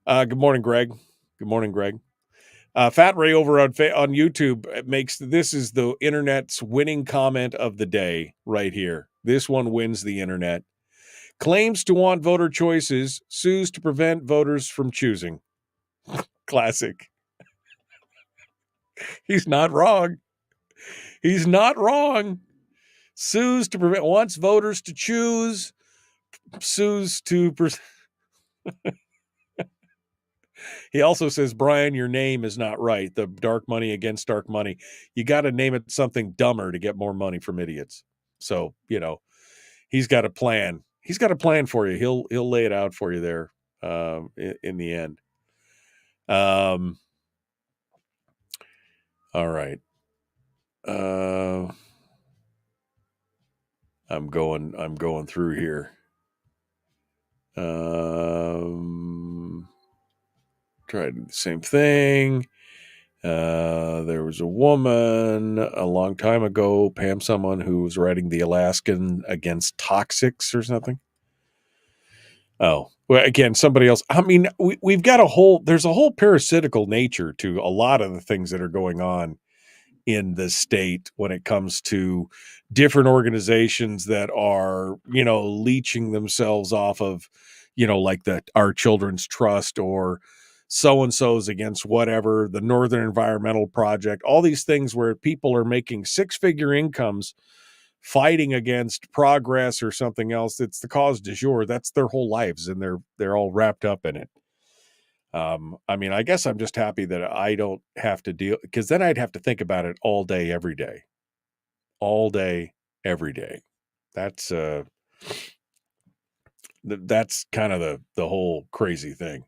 Speaker 7: Good morning, Greg. Good morning, Greg. Fat Ray over on YouTube this is the internet's winning comment of the day right here. This one wins the internet. Claims to want voter choices, sues to prevent voters from choosing. Classic. He's not wrong. He's not wrong. Sues to prevent, wants voters to choose, sues to. He also says, Brian, your name is not right. The dark money against dark money. You got to name it something dumber to get more money from idiots. So, he's got a plan. He's got a plan for you. He'll lay it out for you there in the end. All right. I'm going through here. Tried the same thing. There was a woman a long time ago, Pam, someone who was writing the Alaskan against toxics or something. Oh, well, again, somebody else. I mean, we've got there's a whole parasitical nature to a lot of the things that are going on in the state when it comes to different organizations that are, leeching themselves off of, like our Children's Trust or so-and-so's against whatever, the Northern Environmental Project, all these things where people are making six-figure incomes fighting against progress or something else. It's the cause du jour. That's their whole lives, and they're all wrapped up in it. I mean, I guess I'm just happy that I don't have to deal, because then I'd have to think about it all day, every day. All day, every day. That's kind of the whole crazy thing.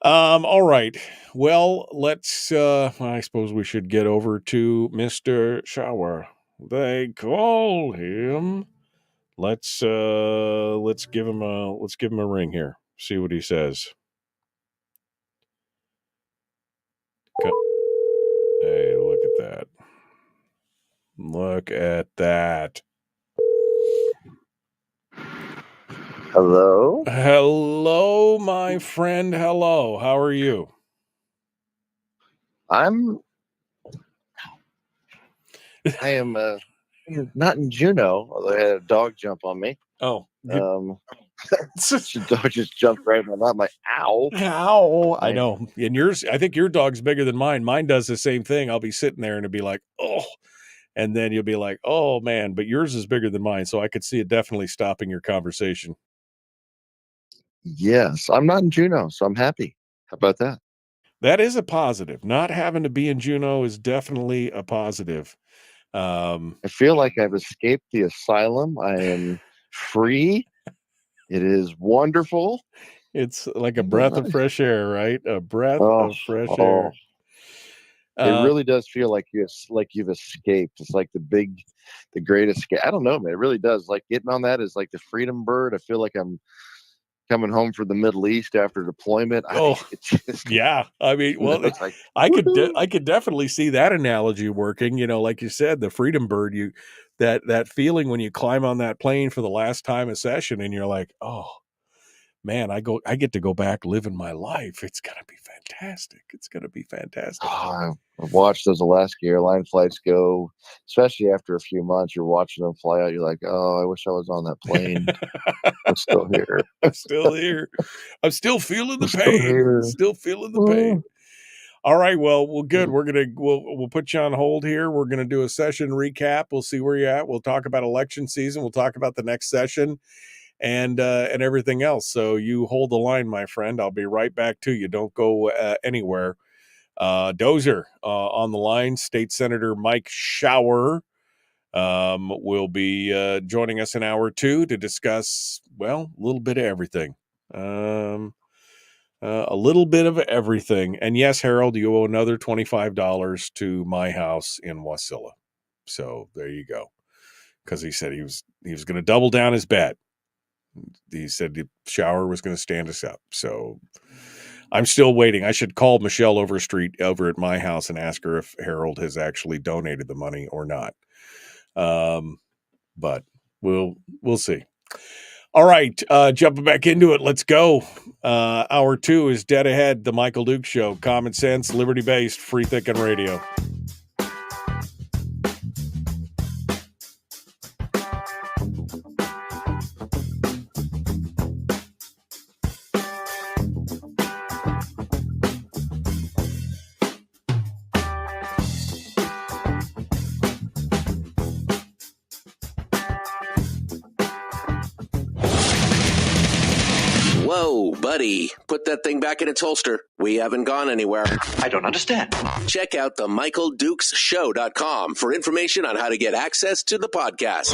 Speaker 7: All right. Well, let's I suppose we should get over to Mr. Shower. They call him. Let's give him a ring here. See what he says. Hey, look at that. Look at that.
Speaker 8: Hello?
Speaker 7: Hello, my friend. Hello. How are you?
Speaker 8: I am not in Juneau, although I had a dog jump on me.
Speaker 7: Oh.
Speaker 8: The dog just jumped right on my ow.
Speaker 7: Ow. I know. And yours, I think your dog's bigger than mine. Mine does the same thing. I'll be sitting there and it'll be like, oh. And then you'll be like, oh, man, but yours is bigger than mine. So I could see it definitely stopping your conversation.
Speaker 8: Yes, I'm not in Juneau, so I'm happy. How about that?
Speaker 7: That is a positive. Not having to be in Juneau is definitely a positive.
Speaker 8: I feel like I've escaped the asylum. I am free. It is wonderful.
Speaker 7: It's like a breath of fresh air, right? A breath of fresh air.
Speaker 8: It really does feel like you've escaped. It's like the great escape. I don't know, man. It really does. Like getting on that is like the freedom bird. I feel like I'm coming home from the Middle East after deployment.
Speaker 7: Yeah. I mean, well, like, I could definitely see that analogy working. Like you said, the freedom bird. That feeling when you climb on that plane for the last time a session, and you're like, oh man, I get to go back living my life. It's gonna be fantastic. It's gonna be fantastic.
Speaker 8: I've watched those Alaska airline flights go, especially after a few months. You're watching them fly out. You're like, oh, I wish I was on that plane. I'm still here.
Speaker 7: I'm still here. I'm still feeling the pain. Still feeling the pain. All right. Well, good. We'll put you on hold here. We're gonna do a session recap. We'll see where you're at. We'll talk about election season. We'll talk about the next session. And everything else. So you hold the line, my friend. I'll be right back to you. Don't go anywhere. Dozer on the line. State Senator Mike Shower will be joining us in hour 2 to discuss, well, a little bit of everything. A little bit of everything. And yes, Harold, you owe another $25 to my house in Wasilla. So there you go. Because he said he was going to double down his bet. He said the Shower was going to stand us up. So I'm still waiting. I should call Michelle Overstreet over at my house and ask her if Harold has actually donated the money or not. But we'll see. All right. Jumping back into it. Let's go. Hour 2 is dead ahead. The Michael Duke Show. Common sense, liberty-based, free thinking radio.
Speaker 1: Buddy, put that thing back in its holster. We haven't gone anywhere.
Speaker 2: I don't understand.
Speaker 1: Check out the MichaelDukesShow.com for information on how to get access to the podcast.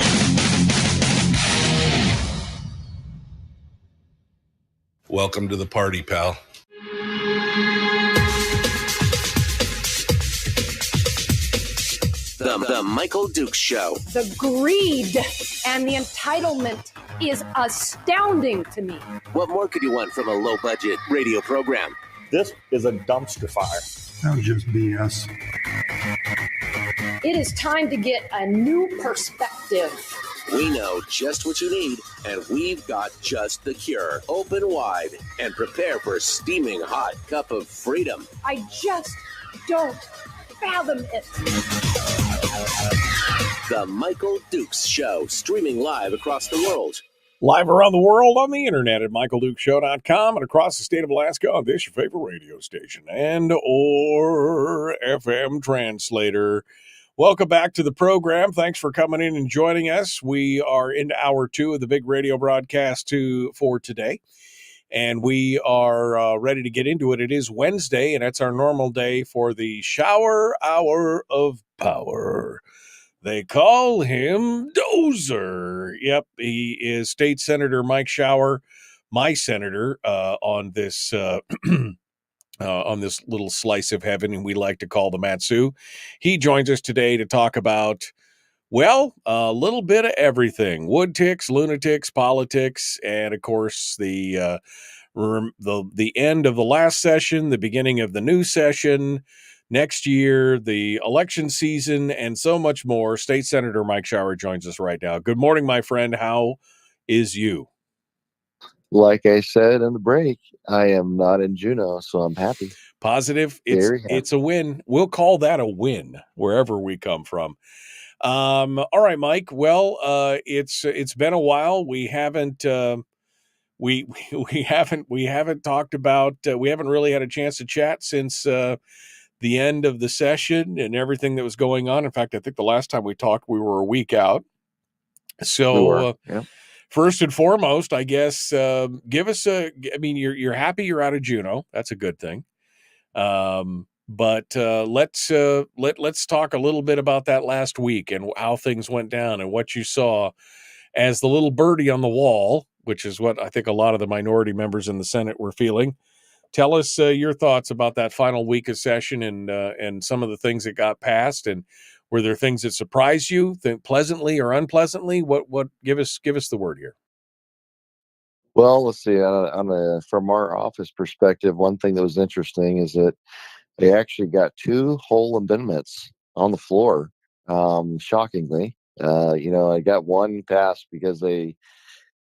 Speaker 3: Welcome to the party, pal.
Speaker 1: The Michael Dukes Show.
Speaker 4: The greed and the entitlement is astounding to me.
Speaker 1: What more could you want from a low-budget radio program?
Speaker 5: This is a dumpster fire.
Speaker 6: That's just BS.
Speaker 4: It is time to get a new perspective.
Speaker 1: We know just what you need, and we've got just the cure. Open wide and prepare for a steaming hot cup of freedom.
Speaker 4: I just don't fathom it.
Speaker 1: The Michael Dukes Show, streaming live across the world.
Speaker 7: Live around the world on the internet at michaeldukeshow.com and across the state of Alaska on this, your favorite radio station and or FM translator. Welcome back to the program. Thanks for coming in and joining us. We are into hour 2 of the big radio broadcast for today, and we are ready to get into it. It is Wednesday, and that's our normal day for the shower hour of power. They call him Dozer. Yep, he is State Senator Mike Shower, my senator, on this little slice of heaven, and we like to call the Matsu. He joins us today to talk about, well, a little bit of everything: wood ticks, lunatics, politics, and of course the end of the last session, the beginning of the new session. Next year, the election season, and so much more. State Senator Mike Shower joins us right now. Good morning, my friend. How is you?
Speaker 8: Like I said in the break, I am not in Juneau, so I'm happy.
Speaker 7: Positive.
Speaker 8: Very happy.
Speaker 7: It's a win. We'll call that a win wherever we come from. All right, Mike. Well, it's been a while. We haven't we haven't talked about. We haven't really had a chance to chat since the end of the session and everything that was going on. In fact, I think the last time we talked, we were a week out. So,
Speaker 8: Yeah.
Speaker 7: First and foremost, I guess, give us you're happy you're out of Juneau. That's a good thing. But let's talk a little bit about that last week and how things went down and what you saw as the little birdie on the wall, which is what I think a lot of the minority members in the Senate were feeling. Tell us your thoughts about that final week of session and some of the things that got passed, and were there things that surprised you, pleasantly or unpleasantly? What give us the word here.
Speaker 8: Well, let's see. From our office perspective, one thing that was interesting is that they actually got 2 whole amendments on the floor. Shockingly, I got one passed because they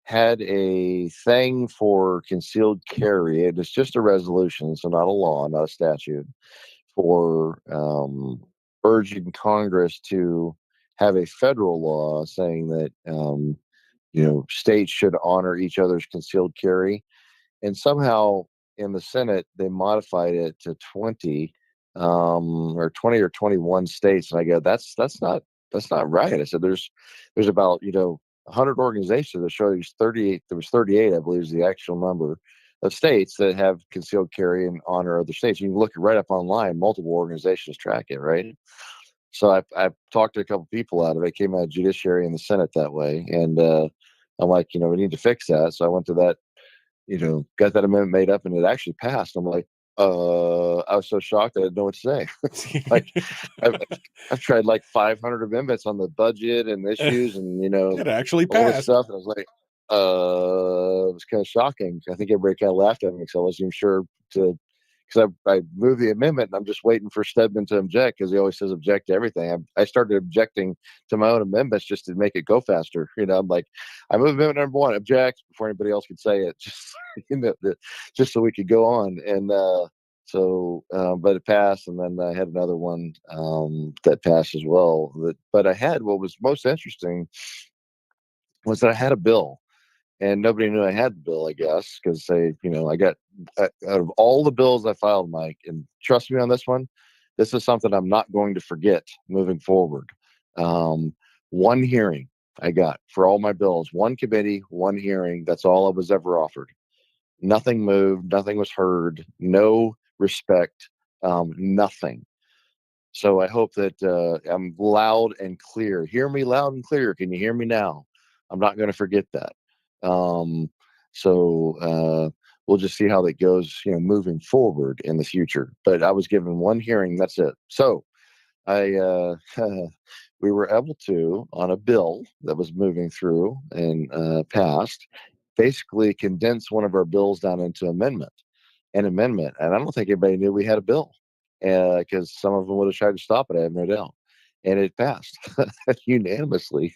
Speaker 8: had a thing for concealed carry. It is just a resolution, so not a law, not a statute, for urging Congress to have a federal law saying that states should honor each other's concealed carry. And somehow in the Senate they modified it to 20 or 21 states, and I go, that's not right. I said there's about 100 organizations that show there's 38. There was 38, I believe, is the actual number of states that have concealed carry and honor other states. You can look it right up online. Multiple organizations track it, right? So I've talked to a couple people out of it. Came out of Judiciary in the Senate that way, and I'm like, we need to fix that. So I went to that, got that amendment made up, and it actually passed. I'm like, I was so shocked I didn't know what to say. Like, I've tried like 500 amendments on the budget and issues, and
Speaker 7: it actually
Speaker 8: all this
Speaker 7: passed.
Speaker 8: stuff. And I was like, it was kind of shocking. I think everybody kind of laughed at me because I wasn't even sure because I moved the amendment, and I'm just waiting for Stedman to object because he always says object to everything. I started objecting to my own amendments just to make it go faster. I'm like, I moved amendment number 1, object, before anybody else could say it, just so we could go on. And but it passed, and then I had another one that passed as well. But I had, what was most interesting was that I had a bill. And nobody knew I had the bill, I guess, because I got out of all the bills I filed, Mike, and trust me on this one, this is something I'm not going to forget moving forward. One hearing I got for all my bills, one committee, one hearing. That's all I was ever offered. Nothing moved. Nothing was heard. No respect. Nothing. So I hope that I'm loud and clear. Hear me loud and clear. Can you hear me now? I'm not going to forget that. Um, so we'll just see how that goes, moving forward in the future. But I was given one hearing. That's it. So I we were able to, on a bill that was moving through and passed, basically condense one of our bills down into an amendment. And I don't think anybody knew we had a bill because some of them would have tried to stop it. I have no doubt. And it passed unanimously.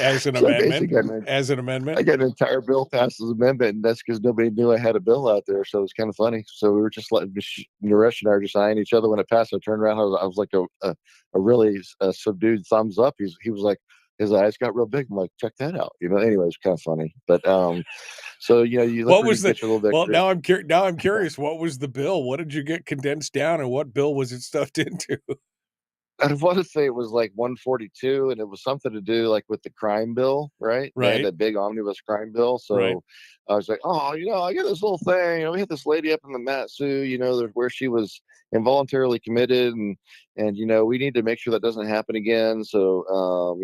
Speaker 7: As an
Speaker 8: So
Speaker 7: amendment.
Speaker 8: I got an entire bill passed as an amendment, and that's because nobody knew I had a bill out there. So it's kind of funny. So we were just like Naresh and I were just eyeing each other when it passed. I turned around. I was like a really subdued thumbs up. He was like, his eyes got real big. I'm like, check that out. Anyway, it's kind of funny. But so you look
Speaker 7: What
Speaker 8: for
Speaker 7: was
Speaker 8: to get your little
Speaker 7: well,
Speaker 8: victory.
Speaker 7: now I'm curious. What was the bill? What did you get condensed down, and what bill was it stuffed into?
Speaker 8: I want to say it was like 142, and it was something to do like with the crime bill, right? They had
Speaker 7: Right.
Speaker 8: that big omnibus crime bill.
Speaker 7: Right.
Speaker 8: So I was like, oh, I got this little thing. We had this lady up in the Matsu, where she was involuntarily committed, and we need to make sure that doesn't happen again. So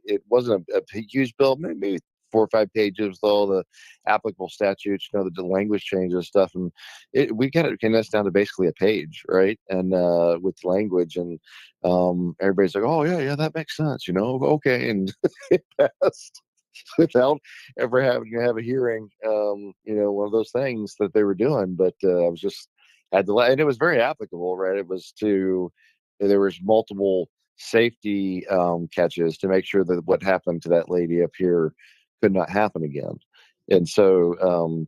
Speaker 8: it wasn't a huge bill, maybe 4 or 5 pages with all the applicable statutes, the language changes stuff, and we got it condensed down to basically a page, right? And with language, and everybody's like, oh yeah, that makes sense, okay, and it passed without ever having to have a hearing. One of those things that they were doing, but I was just had to, and it was very applicable, right? It was there was multiple safety catches to make sure that what happened to that lady up here could not happen again. And so,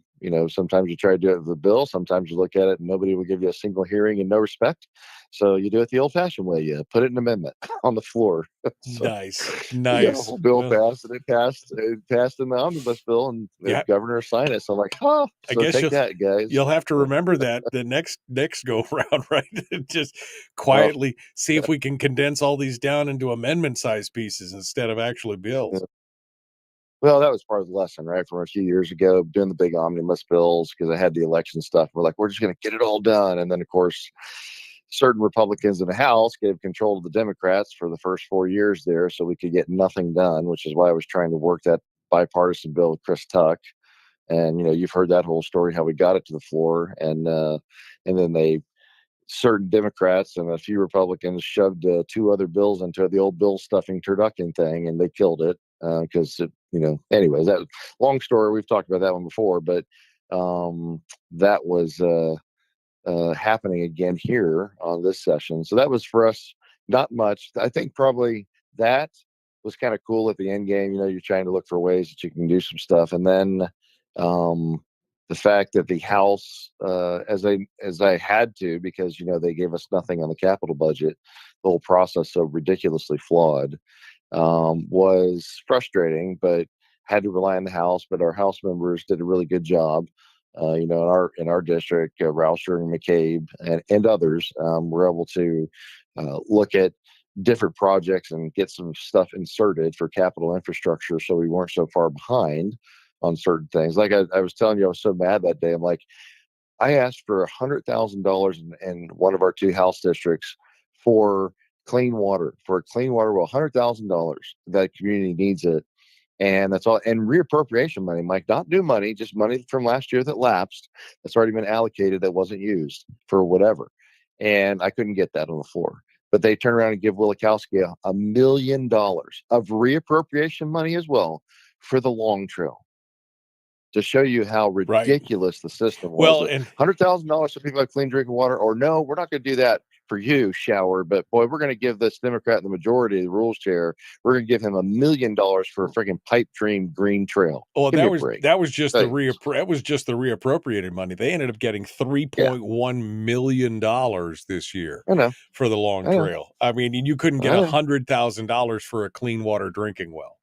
Speaker 8: sometimes you try to do it with the bill. Sometimes you look at it and nobody will give you a single hearing and no respect. So you do it the old-fashioned way. You put it in amendment on the floor. So
Speaker 7: Nice.
Speaker 8: we got a whole bill
Speaker 7: Well,
Speaker 8: passed, and it passed in the omnibus bill, and the
Speaker 7: yeah.
Speaker 8: governor signed it. So I'm like, oh,
Speaker 7: I
Speaker 8: so
Speaker 7: guess
Speaker 8: take that, guys.
Speaker 7: you'll have to remember that the next go round, right? Just
Speaker 8: Well,
Speaker 7: quietly see if we can condense all these down into amendment size pieces instead of actually bills.
Speaker 8: yeah. Well, that was part of the lesson, right? From a few years ago, doing the big omnibus bills, because I had the election stuff. We're like, we're just going to get it all done. And then, of course, certain Republicans in the House gave control to the Democrats for the first 4 years there, so we could get nothing done, which is why I was trying to work that bipartisan bill with Chris Tuck. And, you've heard that whole story, how we got it to the floor. And then certain Democrats and a few Republicans shoved 2 other bills into the old bill stuffing turducken thing, and they killed it because anyways, that long story. We've talked about that one before, but that was happening again here on this session. So that was for us not much. I think probably that was kind of cool at the end game. You're trying to look for ways that you can do some stuff, and then the fact that the House, as I had to, because they gave us nothing on the capital budget, the whole process so ridiculously flawed, was frustrating, but had to rely on the House. But our House members did a really good job. In our district, Rauscher and McCabe and others were able to look at different projects and get some stuff inserted for capital infrastructure, so we weren't so far behind on certain things. Like I was telling you, I was so mad that day. I'm like, I asked for $100,000 in one of our 2 House districts for clean water, well, $100,000. That community needs it. And that's all. And reappropriation money, Mike, not new money, just money from last year that lapsed, that's already been allocated, that wasn't used for whatever. And I couldn't get that on the floor. But they turn around and give Willikowski $1 million of reappropriation money as well for the Long Trail, to show you how ridiculous the system was.
Speaker 7: Well, and
Speaker 8: $100,000 for people have clean drinking water, or no, we're not going to do that for you, Shower. But boy, we're going to give this Democrat the majority, the rules chair, we're going to give him $1 million for a freaking pipe dream green trail.
Speaker 7: well,
Speaker 8: Give me a break.
Speaker 7: that was just the reappropriated money. They ended up getting $3.1 million this year
Speaker 8: I know.
Speaker 7: for the Long
Speaker 8: I know.
Speaker 7: Trail. I mean, you couldn't get
Speaker 8: I know.
Speaker 7: $100,000 for a clean water drinking well.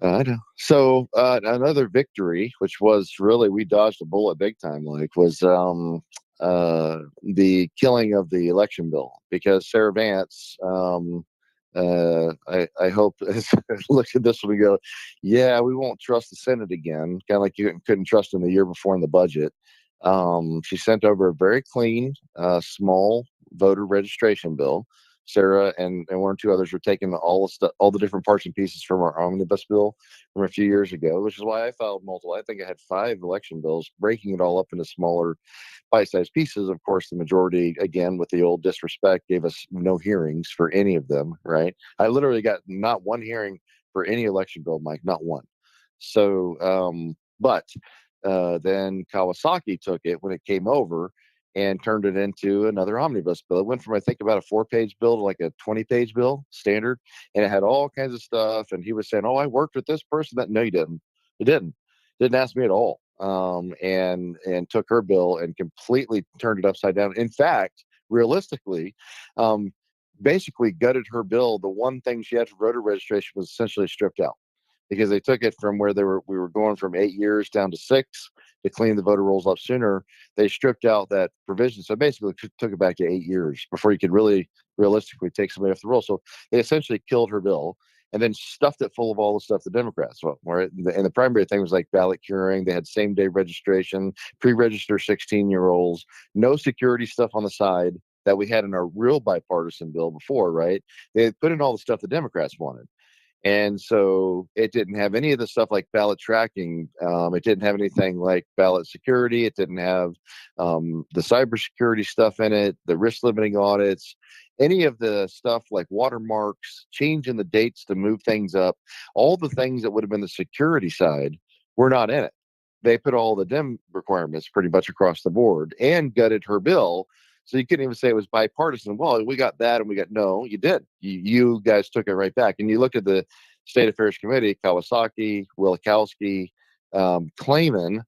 Speaker 8: I know. So another victory, which was really, we dodged a bullet big time, like, was the killing of the election bill, because Sarah Vance I hope look at this one and go, yeah, we won't trust the Senate again. Kind of like you couldn't trust them the year before in the budget. She sent over a very clean, small voter registration bill. Sarah and one or two others were taking all the different parts and pieces from our omnibus bill from a few years ago, which is why I filed multiple. I think I had 5 election bills, breaking it all up into smaller bite-sized pieces. Of course, the majority, again, with the old disrespect, gave us no hearings for any of them, right? I literally got not one hearing for any election bill, Mike, not one. So, but then Kawasaki took it when it came over and turned it into another omnibus bill. It went from, I think, about a 4-page bill to like a 20-page bill, standard, and it had all kinds of stuff. And he was saying, "Oh, I worked with this person." That no, you didn't. It didn't ask me at all. And took her bill and completely turned it upside down. In fact, realistically, basically gutted her bill. The one thing she had for voter registration was essentially stripped out, because they took it from where we were going from 8 years down to 6 to clean the voter rolls up sooner. They stripped out that provision. So basically took it back to 8 years before you could really realistically take somebody off the roll. So they essentially killed her bill and then stuffed it full of all the stuff the Democrats want. And the primary thing was like ballot curing. They had same day registration, pre-register 16-year-olds, no security stuff on the side that we had in our real bipartisan bill before, right? They had put in all the stuff the Democrats wanted. And so it didn't have any of the stuff like ballot tracking. It didn't have anything like ballot security. It didn't have the cybersecurity stuff in it, the risk limiting audits, any of the stuff like watermarks, changing the dates to move things up. All the things that would have been the security side were not in it. They put all the Dem requirements pretty much across the board and gutted her bill. So you couldn't even say it was bipartisan. Well, we got that, and we got no. You did. You guys took it right back, and you looked at the State Affairs Committee: Kawasaki, Wielkowski, Klayman,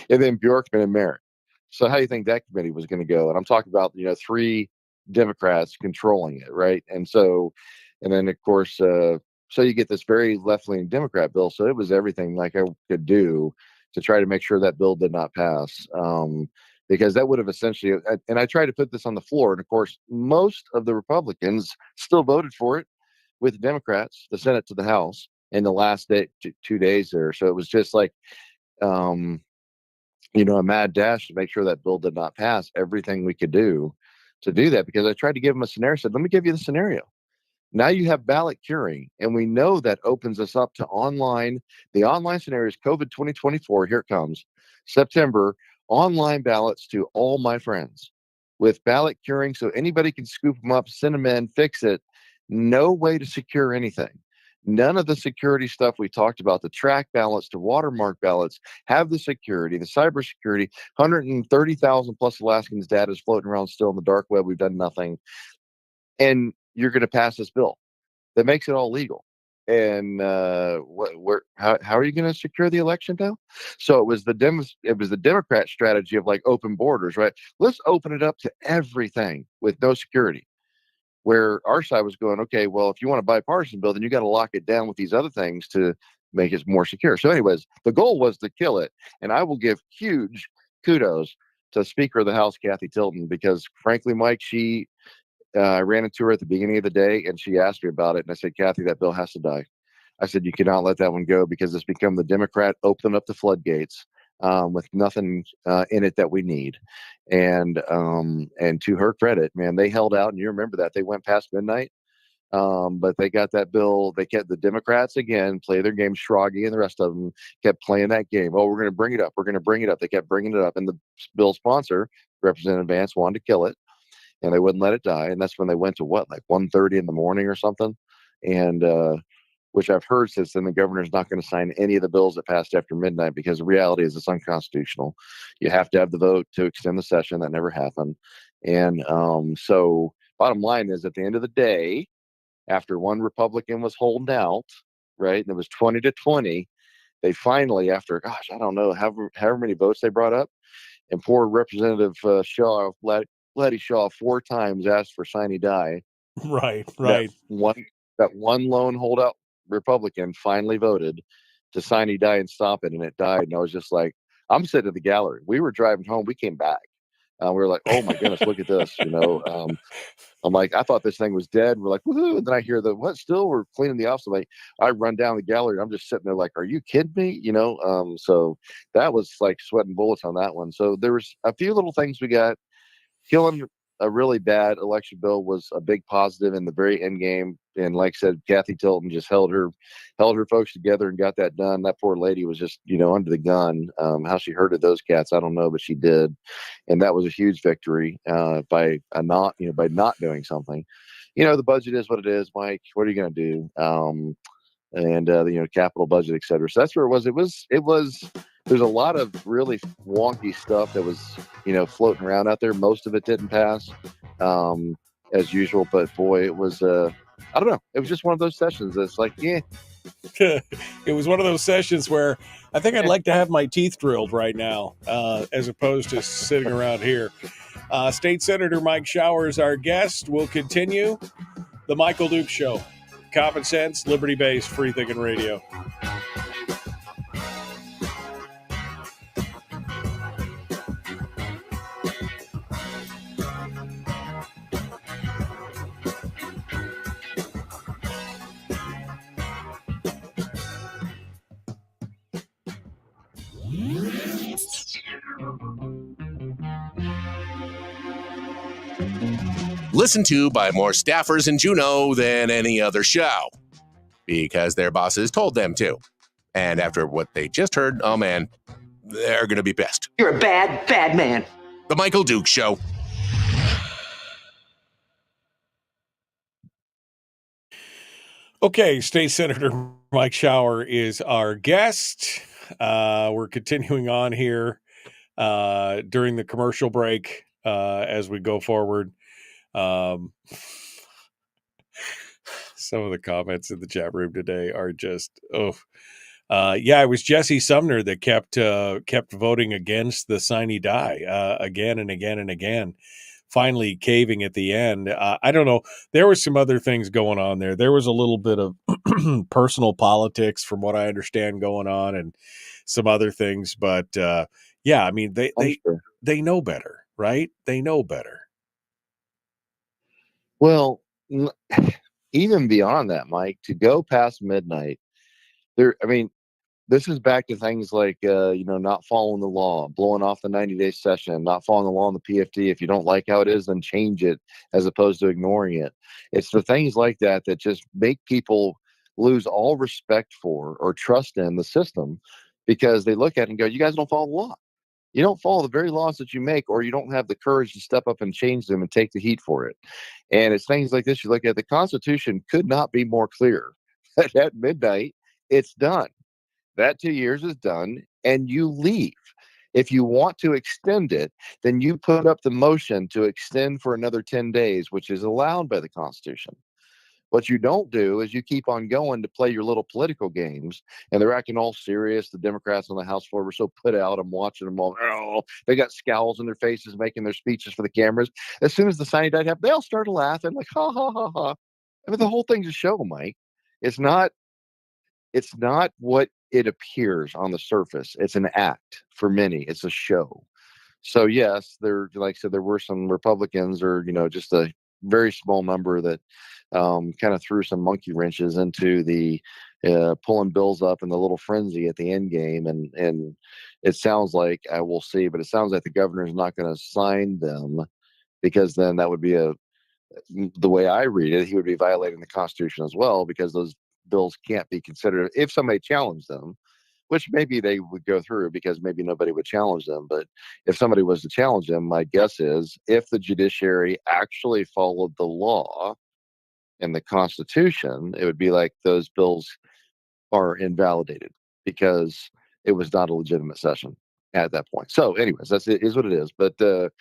Speaker 8: and then Bjorkman and Merritt. So how do you think that committee was going to go? And I'm talking about 3 Democrats controlling it, right? And then of course, so you get this very left-leaning Democrat bill. So it was everything like I could do to try to make sure that bill did not pass. Because that would have essentially, and I tried to put this on the floor, and of course, most of the Republicans still voted for it with the Democrats, the Senate to the House, in the last 2 days there. So it was just like, a mad dash to make sure that bill did not pass. Everything we could do to do that, because I tried to give them a scenario. I said, let me give you the scenario. Now you have ballot curing, and we know that opens us up to online. The online scenario is COVID 2024. Here it comes. September, online ballots to all my friends with ballot curing, so anybody can scoop them up, send them in, fix it. No way to secure anything. None of the security stuff we talked about, the track ballots to watermark ballots, have the security, the cybersecurity. 130,000 plus Alaskans data is floating around still in the dark web. We've done nothing. And you're going to pass this bill that makes it all legal. And how are you going to secure the election now? So it was the Democrat strategy of like open borders, right? Let's open it up to everything with no security. Where our side was going, okay, well, if you want a bipartisan bill, then you got to lock it down with these other things to make it more secure. So anyways, the goal was to kill it. And I will give huge kudos to Speaker of the House, Kathy Tilton, because frankly, Mike, I ran into her at the beginning of the day and she asked me about it. And I said, Kathy, that bill has to die. I said, you cannot let that one go, because it's become the Democrat open up the floodgates with nothing in it that we need. And to her credit, man, they held out. And you remember that they went past midnight. But they got that bill. They kept the Democrats again, play their game. Schragi and the rest of them kept playing that game. Oh, we're going to bring it up. We're going to bring it up. They kept bringing it up. And the bill sponsor, Representative Vance, wanted to kill it. And they wouldn't let it die. And that's when they went to like 1:30 in the morning or something. And which I've heard since then, the governor's not going to sign any of the bills that passed after midnight, because the reality is it's unconstitutional. You have to have the vote to extend the session. That never happened. And so bottom line is, at the end of the day, after one Republican was holding out, right, and it was 20-20, they finally, after, gosh, I don't know, however many votes they brought up, and poor Representative Shaw, Letty Shaw, 4 times asked for sine die.
Speaker 7: Right.
Speaker 8: That one lone holdout Republican finally voted to sine die and stop it, and it died. And I was just like, I'm sitting in the gallery. We were driving home. We came back. We were like, oh my goodness, look at this. I'm like, I thought this thing was dead. We're like, woohoo. And then I hear what still? We're cleaning the office. I'm like, I run down the gallery. I'm just sitting there like, are you kidding me? So that was like sweating bullets on that one. So there was a few little things we got. Killing a really bad election bill was a big positive in the very end game. And like I said, Kathy Tilton just held her folks together and got that done. That poor lady was just, under the gun. How she hurted those cats, I don't know, but she did. And that was a huge victory by not doing something. The budget is what it is, Mike. What are you going to do? And capital budget, et cetera. So that's where it was. There's a lot of really wonky stuff that was, floating around out there. Most of it didn't pass, as usual. But boy, it was, I don't know. It was just one of those sessions that's like, yeah.
Speaker 7: It was one of those sessions where I think I'd like to have my teeth drilled right now, as opposed to sitting around here. State Senator Mike Shower is our guest. We'll continue the Michael Duke Show. Common sense, liberty-based, free-thinking radio.
Speaker 1: Listened to by more staffers in Juneau than any other show, because their bosses told them to. And after what they just heard, oh man, they're going to be pissed.
Speaker 9: You're a bad, bad man.
Speaker 1: The Michael Duke Show.
Speaker 7: Okay, State Senator Mike Shower is our guest. We're continuing on here during the commercial break as we go forward. Some of the comments in the chat room today are just, it was Jesse Sumner that kept voting against the sine die again and again and again, finally caving at the end. I don't know. There were some other things going on there. There was a little bit of personal politics, from what I understand, going on, and some other things. But I mean, they know better, right? They know better.
Speaker 8: Well, even beyond that, Mike, to go past midnight, this is back to things like, not following the law, blowing off the 90-day session, not following the law on the PFD. If you don't like how it is, then change it, as opposed to ignoring it. It's the things like that just make people lose all respect for or trust in the system, because they look at it and go, you guys don't follow the law. You don't follow the very laws that you make, or you don't have the courage to step up and change them and take the heat for it. And it's things like this. You look at the Constitution could not be more clear. At midnight, it's done. That 2 years is done, and you leave. If you want to extend it, then you put up the motion to extend for another 10 days, which is allowed by the Constitution. What you don't do is you keep on going to play your little political games, and they're acting all serious. The Democrats on the House floor were so put out. I'm watching them all. Oh, they got scowls on their faces, making their speeches for the cameras. As soon as the signing died happened, they all started laughing like, ha, ha, ha, ha. I mean, the whole thing's a show, Mike. It's not what it appears on the surface. It's an act for many. It's a show. So yes, like I said, there were some Republicans, or just a very small number, that kind of threw some monkey wrenches into the pulling bills up in the little frenzy at the end game. And it sounds like, I will see, but it sounds like the governor is not going to sign them, because then that would be the way I read it, he would be violating the Constitution as well, because those bills can't be considered if somebody challenged them, which maybe they would go through, because maybe nobody would challenge them. But if somebody was to challenge them, my guess is, if the judiciary actually followed the law and the Constitution, it would be like those bills are invalidated, because it was not a legitimate session at that point. So anyways, it is what it is. But that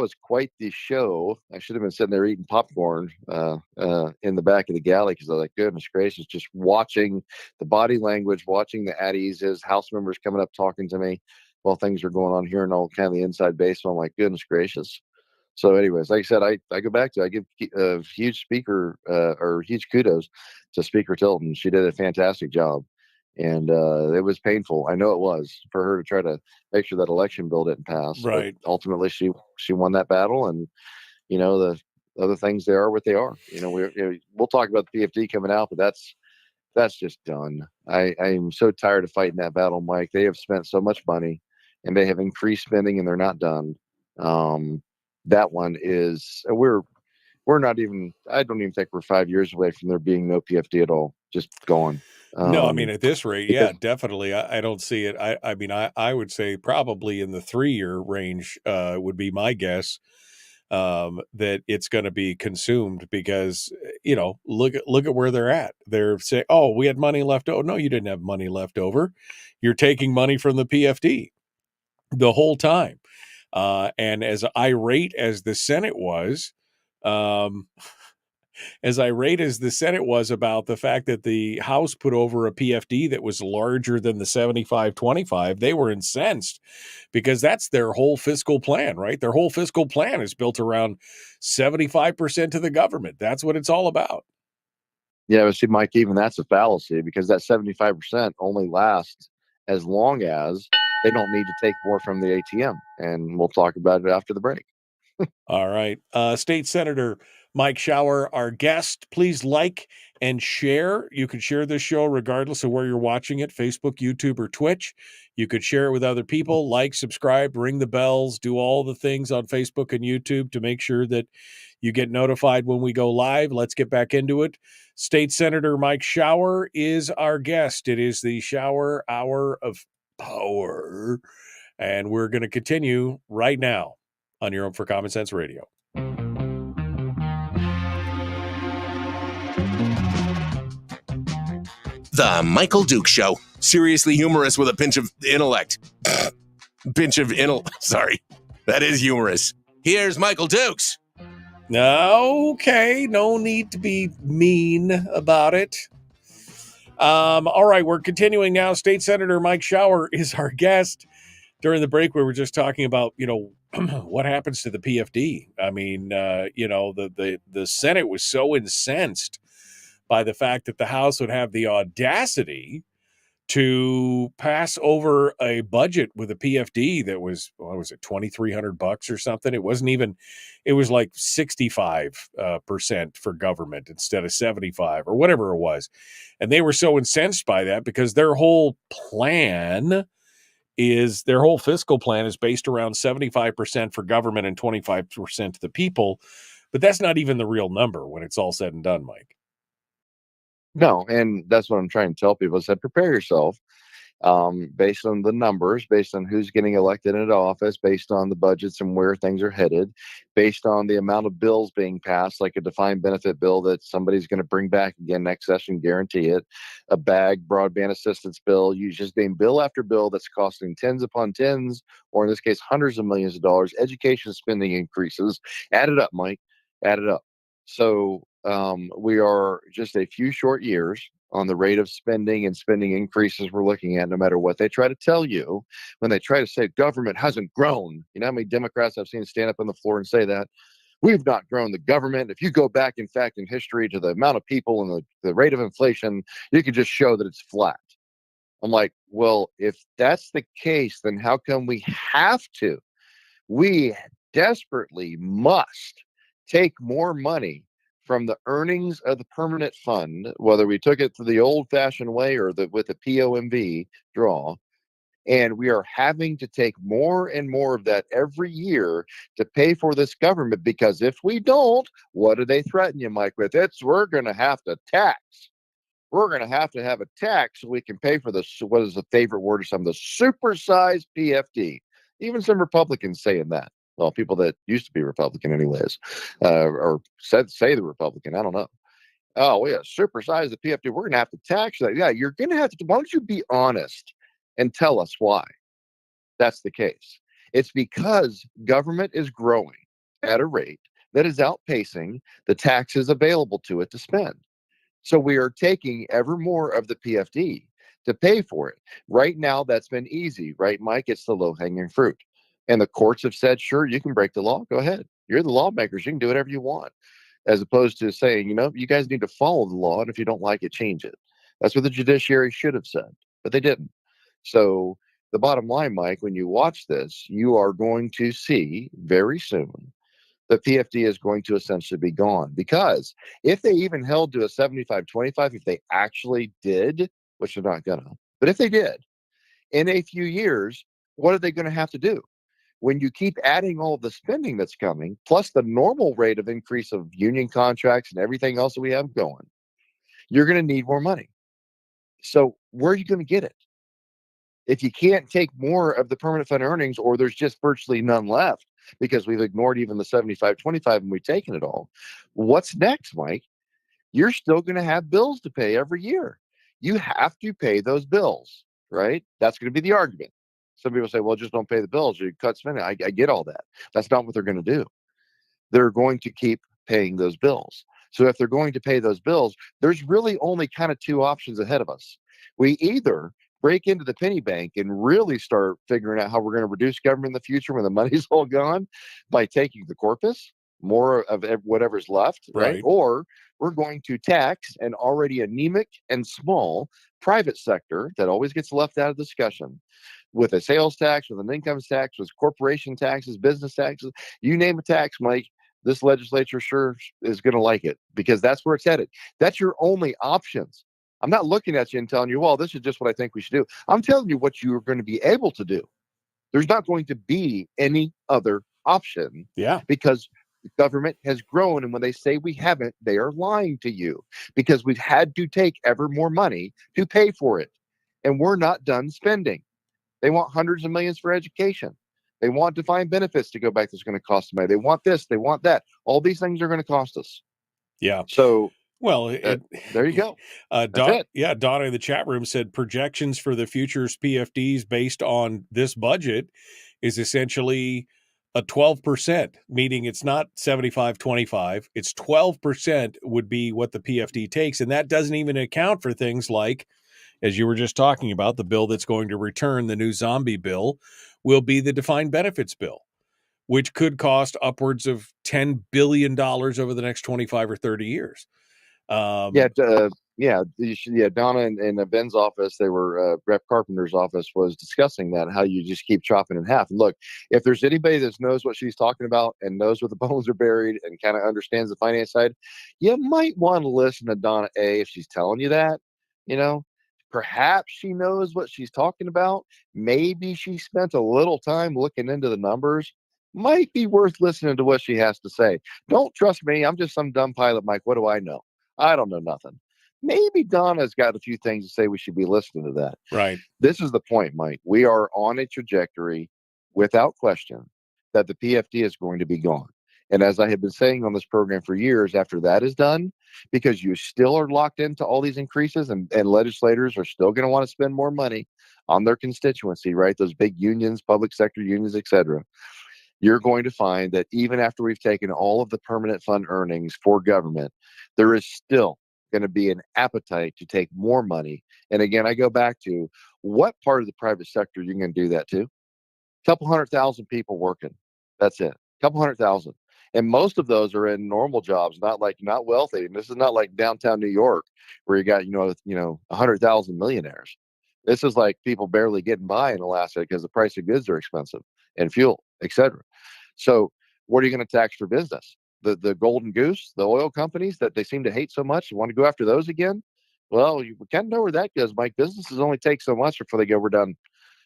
Speaker 8: was quite the show. I should have been sitting there eating popcorn in the back of the galley, because I was like, goodness gracious, just watching the body language, watching the at ease, House members coming up talking to me while things are going on here, and all kind of the inside baseball. I'm like, goodness gracious. So anyways, like I said, I go back to, I give a huge huge kudos to Speaker Tilton. She did a fantastic job. And it was painful. I know it was for her to try to make sure that election bill didn't pass.
Speaker 7: Right.
Speaker 8: But ultimately, she won that battle, and the other things, they are what they are. We'll talk about the PFD coming out, but that's just done. I'm so tired of fighting that battle, Mike. They have spent so much money, and they have increased spending, and they're not done. That one is we're not even. I don't even think we're 5 years away from there being no PFD at all. Just gone.
Speaker 7: No, I mean, at this rate, yeah,
Speaker 8: because
Speaker 7: definitely. I don't see it. I mean, I would say probably in the 3-year range would be my guess, that it's going to be consumed because, look at where they're at. They're saying, oh, we had money left over. No, you didn't have money left over. You're taking money from the PFD the whole time. And as irate as the Senate was, um, about the fact that the House put over a PFD that was larger than the 75-25, they were incensed because that's their whole fiscal plan, right? Their whole fiscal plan is built around 75% to the government. That's what it's all about.
Speaker 8: Yeah, but see, Mike, even that's a fallacy because that 75% only lasts as long as they don't need to take more from the ATM. And we'll talk about it after the break.
Speaker 7: All right. State Senator Mike Shower, our guest. Please like and share. You can share this show regardless of where you're watching it, Facebook, YouTube, or Twitch. You could share it with other people, like, subscribe, ring the bells, do all the things on Facebook and YouTube to make sure that you get notified when we go live. Let's get back into it. State Senator Mike Shower is our guest. It is the Shower Hour of Power, and we're going to continue right now on your Home for Common Sense Radio.
Speaker 1: The Michael Duke Show. Seriously humorous with a pinch of intellect. Sorry. That is humorous. Here's Michael Dukes.
Speaker 7: Okay, no need to be mean about it. All right, we're continuing now. State Senator Mike Shower is our guest. During the break, we were just talking about, what happens to the PFD. I mean, the Senate was so incensed by the fact that the House would have the audacity to pass over a budget with a PFD that was, what was it, $2,300 or something? It wasn't even, it was like 65% for government instead of 75 or whatever it was. And they were so incensed by that because their whole fiscal plan is based around 75% for government and 25% to the people. But that's not even the real number when it's all said and done, Mike.
Speaker 8: No, and that's what I'm trying to tell people. I said, prepare yourself based on the numbers, based on who's getting elected into office, based on the budgets and where things are headed, based on the amount of bills being passed, like a defined benefit bill that somebody's going to bring back again next session, guarantee it, a bag broadband assistance bill. You just name bill after bill that's costing tens upon tens, or in this case, hundreds of millions of dollars. Education spending increases. Add it up, Mike. Add it up. So we are just a few short years on the rate of spending and spending increases we're looking at, no matter what they try to tell you. When they try to say government hasn't grown, you know how many Democrats I've seen stand up on the floor and say that? We've not grown the government. If you go back, in fact, in history to the amount of people and the rate of inflation, you can just show that it's flat. I'm like, well, if that's the case, then how come we have to? We desperately must take more money from the earnings of the permanent fund, whether we took it the old-fashioned way or with the POMV draw, and we are having to take more and more of that every year to pay for this government, because if we don't, what do they threaten you, Mike, with? We're going to have to tax. We're going to have a tax so we can pay for this, what is the favorite word of some, the supersized PFD. Even some Republicans saying that. Well, people that used to be Republican anyways, or say the Republican, I don't know. Oh, yeah, supersize the PFD. We're going to have to tax that. Yeah, you're going to have to. Why don't you be honest and tell us why that's the case? It's because government is growing at a rate that is outpacing the taxes available to it to spend. So we are taking ever more of the PFD to pay for it. Right now, that's been easy, right, Mike? It's the low-hanging fruit. And the courts have said, sure, you can break the law. Go ahead. You're the lawmakers. You can do whatever you want. As opposed to saying, you guys need to follow the law. And if you don't like it, change it. That's what the judiciary should have said. but they didn't. So the bottom line, Mike, when you watch this, you are going to see very soon the PFD is going to essentially be gone, because if they even held to a 75-25, if they actually did, which they're not gonna, but if they did, in a few years, what are they going to have to do? When you keep adding all the spending that's coming, plus the normal rate of increase of union contracts and everything else that we have going, you're going to need more money. So where are you going to get it? If you can't take more of the permanent fund earnings, or there's just virtually none left because we've ignored even the 75-25 and we've taken it all, what's next, Mike? You're still going to have bills to pay every year. You have to pay those bills, right? That's going to be the argument. Some people say, well, just don't pay the bills. You cut spending. I get all that. That's not what they're going to do. They're going to keep paying those bills. So if they're going to pay those bills, there's really only kind of two options ahead of us. We either break into the penny bank and really start figuring out how we're going to reduce government in the future when the money's all gone by taking the corpus, more of whatever's left, right? Or we're going to tax an already anemic and small private sector that always gets left out of discussion, with a sales tax, with an income tax, with corporation taxes, business taxes, you name a tax, Mike. This legislature sure is going to like it, because that's where it's headed. That's your only options. I'm not looking at you and telling you, well, this is just what I think we should do. I'm telling you what you're going to be able to do. There's not going to be any other option.
Speaker 7: Yeah.
Speaker 8: Because the government has grown. And when they say we haven't, they are lying to you, because we've had to take ever more money to pay for it. And we're not done spending. They want hundreds of millions for education. They want defined benefits to go back. That's going to cost money. They want this. They want that. All these things are going to cost us.
Speaker 7: Yeah.
Speaker 8: So,
Speaker 7: well,
Speaker 8: there you go.
Speaker 7: Donna in the chat room said projections for the future's PFDs based on this budget is essentially a 12%, meaning it's not 75-25. It's 12% would be what the PFD takes. And that doesn't even account for things like, as you were just talking about, the bill that's going to return, the new zombie bill, will be the defined benefits bill, which could cost upwards of $10 billion over the next 25 or 30 years.
Speaker 8: Donna in Ben's office, they were Rep Carpenter's office was discussing that, how you just keep chopping in half. And look, if there's anybody that knows what she's talking about and knows where the bones are buried and kind of understands the finance side, you might want to listen to Donna A if she's telling you that. Perhaps she knows what she's talking about. Maybe she spent a little time looking into the numbers. Might be worth listening to what she has to say. Don't trust me. I'm just some dumb pilot, Mike. What do I know? I don't know nothing. Maybe Donna's got a few things to say. We should be listening to that.
Speaker 7: Right.
Speaker 8: This is the point, Mike. We are on a trajectory, without question, that the PFD is going to be gone. And as I have been saying on this program for years, after that is done, because you still are locked into all these increases, and legislators are still going to want to spend more money on their constituency, right? Those big unions, public sector unions, etc. You're going to find that even after we've taken all of the permanent fund earnings for government, there is still going to be an appetite to take more money. And again, I go back to, what part of the private sector are you going to do that to? A couple 100,000 people working. That's it. A couple 100,000. And most of those are in normal jobs, not wealthy. And this is not like downtown New York where you got, 100,000 millionaires. This is like people barely getting by in Alaska because the price of goods are expensive, and fuel, etc. So what are you going to tax for business? The golden goose, the oil companies that they seem to hate so much. You want to go after those again? Well, you kind of know where that goes, Mike. Businesses only take so much before they go, we're done.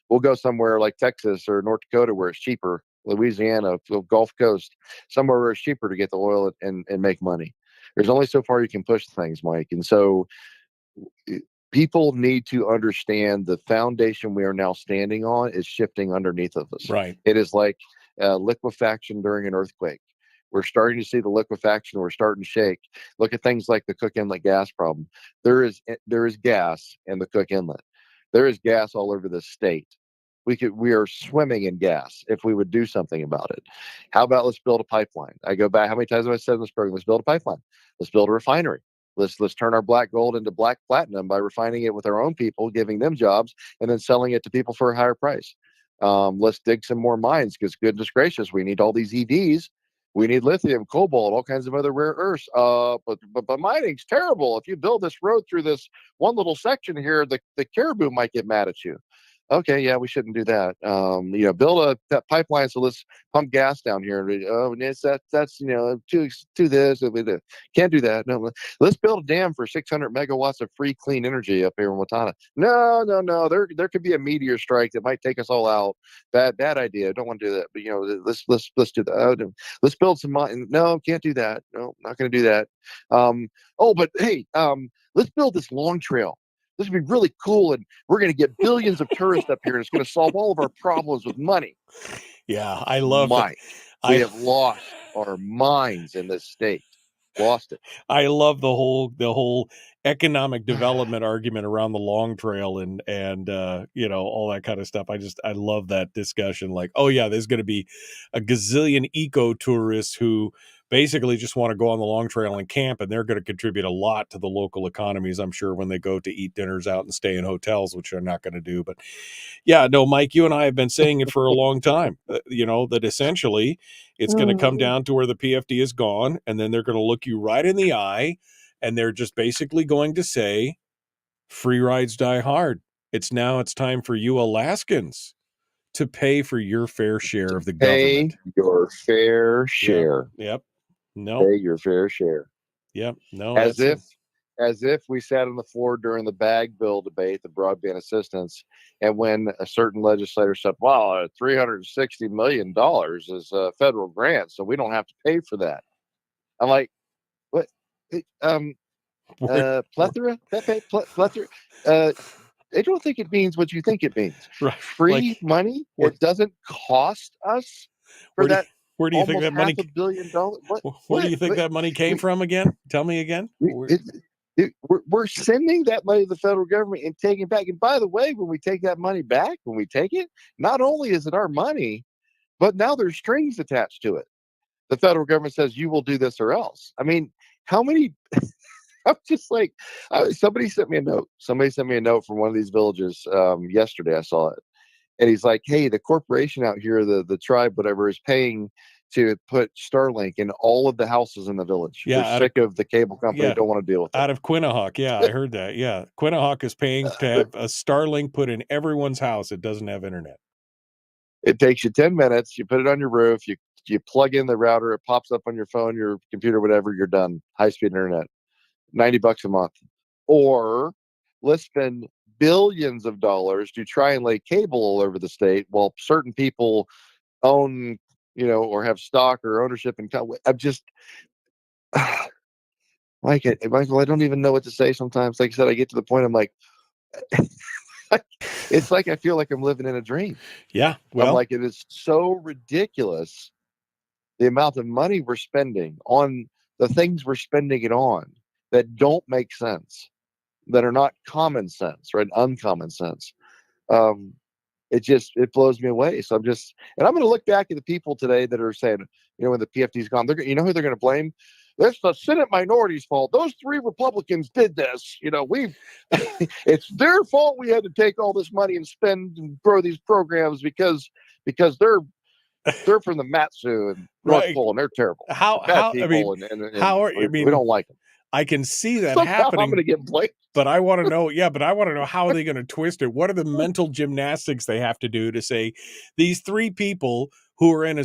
Speaker 8: We'll go somewhere like Texas or North Dakota where it's cheaper, Louisiana, the Gulf Coast, somewhere where it's cheaper to get the oil and make money. There's only so far you can push things, Mike. And so people need to understand the foundation we are now standing on is shifting underneath of us.
Speaker 7: Right.
Speaker 8: It is like liquefaction during an earthquake. We're starting to see the liquefaction. We're starting to shake. Look at things like the Cook Inlet gas problem. There is gas in the Cook Inlet. There is gas all over the state. We are swimming in gas if we would do something about it. How about let's build a pipeline? I go back. How many times have I said in this program? Let's build a pipeline. Let's build a refinery. Let's turn our black gold into black platinum by refining it with our own people, giving them jobs, and then selling it to people for a higher price. Let's dig some more mines, because goodness gracious, we need all these EVs. We need lithium, cobalt, all kinds of other rare earths. But mining's terrible. If you build this road through this one little section here, the caribou might get mad at you. Okay, yeah, we shouldn't do that. Build that pipeline so let's pump gas down here. Oh, that's to this. Can't do that. No, let's build a dam for 600 megawatts of free clean energy up here in Watana. No. There could be a meteor strike that might take us all out. Bad idea. Don't want to do that. But let's do that. Let's build some mine. No, can't do that. No, not going to do that. But hey, let's build this long trail. This would be really cool, and we're going to get billions of tourists up here, and it's going to solve all of our problems with money.
Speaker 7: Yeah, I love
Speaker 8: Mike,
Speaker 7: it.
Speaker 8: We have lost our minds in this state. Lost it.
Speaker 7: I love the whole economic development argument around the long trail and all that kind of stuff. I love that discussion. Like, oh yeah, there's going to be a gazillion eco tourists who basically just want to go on the long trail and camp, and they're going to contribute a lot to the local economies, I'm sure, when they go to eat dinners out and stay in hotels, which they're not going to do. But yeah, no, Mike, you and I have been saying it for a long time, that essentially it's going to come down to where the PFD is gone, and then they're going to look you right in the eye, and they're just basically going to say, free rides die hard. It's time for you Alaskans to pay for your fair share of the government.
Speaker 8: Pay your fair share.
Speaker 7: Yep. No.
Speaker 8: Pay your fair share.
Speaker 7: Yep. No.
Speaker 8: As if we sat on the floor during the bag bill debate, the broadband assistance, and when a certain legislator said, "Well, $360 million is a federal grant, so we don't have to pay for that." I'm like, "What? Plethora? Plethora? I don't think it means what you think it means.
Speaker 7: Right.
Speaker 8: Free money? It doesn't cost us for that."
Speaker 7: Where do you think that money?
Speaker 8: $500 million.
Speaker 7: Where do you think that money came from again? Tell me again.
Speaker 8: We're sending that money to the federal government and taking it back. And by the way, when we take that money back, when we take it, not only is it our money, but now there's strings attached to it. The federal government says you will do this or else. I mean, how many? I'm just like, somebody sent me a note. Somebody sent me a note from one of these villages yesterday. I saw it. And he's like, hey, the corporation out here, the tribe, whatever, is paying to put Starlink in all of the houses in the village.
Speaker 7: Yeah,
Speaker 8: they're sick of the cable company. Don't want to deal with it.
Speaker 7: Out of Quinnahock. Yeah, I heard that. Yeah. Quinnahock is paying to have a Starlink put in everyone's house that doesn't have internet.
Speaker 8: It takes you 10 minutes. You put it on your roof. You plug in the router. It pops up on your phone, your computer, whatever. You're done. High-speed internet. $90 a month. Or let's spend billions of dollars to try and lay cable all over the state while certain people own, or have stock or ownership in. I'm just, Michael, I don't even know what to say sometimes. Like I said, I get to the point I'm like, it's like I feel like I'm living in a dream.
Speaker 7: Yeah. Well,
Speaker 8: I'm like, it is so ridiculous the amount of money we're spending on the things we're spending it on that don't make sense, that are not common sense, right? Uncommon sense. It blows me away. So I'm going to look back at the people today that are saying, when the PFD's gone, who they're going to blame? That's the Senate minority's fault. Those 3 Republicans did this. It's their fault. We had to take all this money and spend and grow these programs because they're from the Matsu and North Pole and they're terrible. We don't like them.
Speaker 7: I can see that
Speaker 8: so
Speaker 7: happening.
Speaker 8: I'm going to get blamed.
Speaker 7: But I want to know, how are they going to twist it? What are the mental gymnastics they have to do to say these 3 people who are in a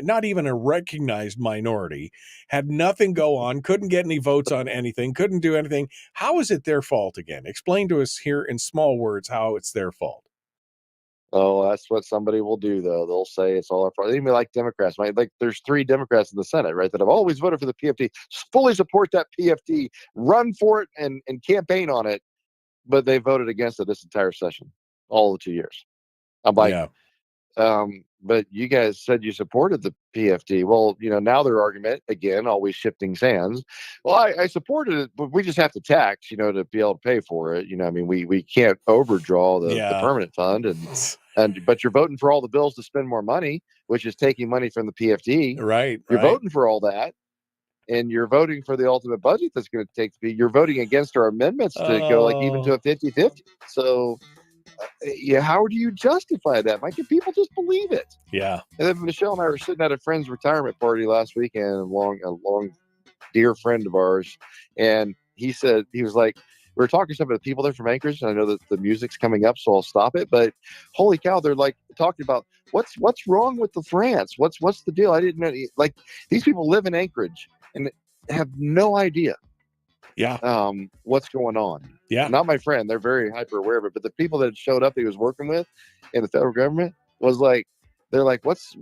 Speaker 7: not even a recognized minority, had nothing go on, couldn't get any votes on anything, couldn't do anything. How is it their fault again? Explain to us here in small words how it's their fault.
Speaker 8: Oh, that's what somebody will do, though. They'll say it's all our fault. They even like Democrats. Like there's 3 Democrats in the Senate, right, that have always voted for the PFD, fully support that PFD, run for it and campaign on it, but they voted against it this entire session, all the 2 years. I'm like, but you guys said you supported the PFD. Well, now their argument, again, always shifting sands. Well, I supported it, but we just have to tax, to be able to pay for it. We can't overdraw the permanent fund but you're voting for all the bills to spend more money, which is taking money from the PFD.
Speaker 7: Right.
Speaker 8: You're voting for all that. And you're voting for the ultimate budget that's going to you're voting against our amendments to go even to a 50-50. So Yeah, how do you justify that, Mike? Can people just believe it?
Speaker 7: Yeah.
Speaker 8: And then Michelle and I were sitting at a friend's retirement party last weekend, a long dear friend of ours, and he was like, we were talking to some of the people there from Anchorage, and I know that the music's coming up, so I'll stop it. But holy cow, they're like talking about what's wrong with the France? What's the deal? I didn't know. Like, these people live in Anchorage and have no idea what's going on.
Speaker 7: Yeah.
Speaker 8: Not my friend. They're very hyper aware of it. But the people that showed up that he was working with in the federal government was like, they're like, what's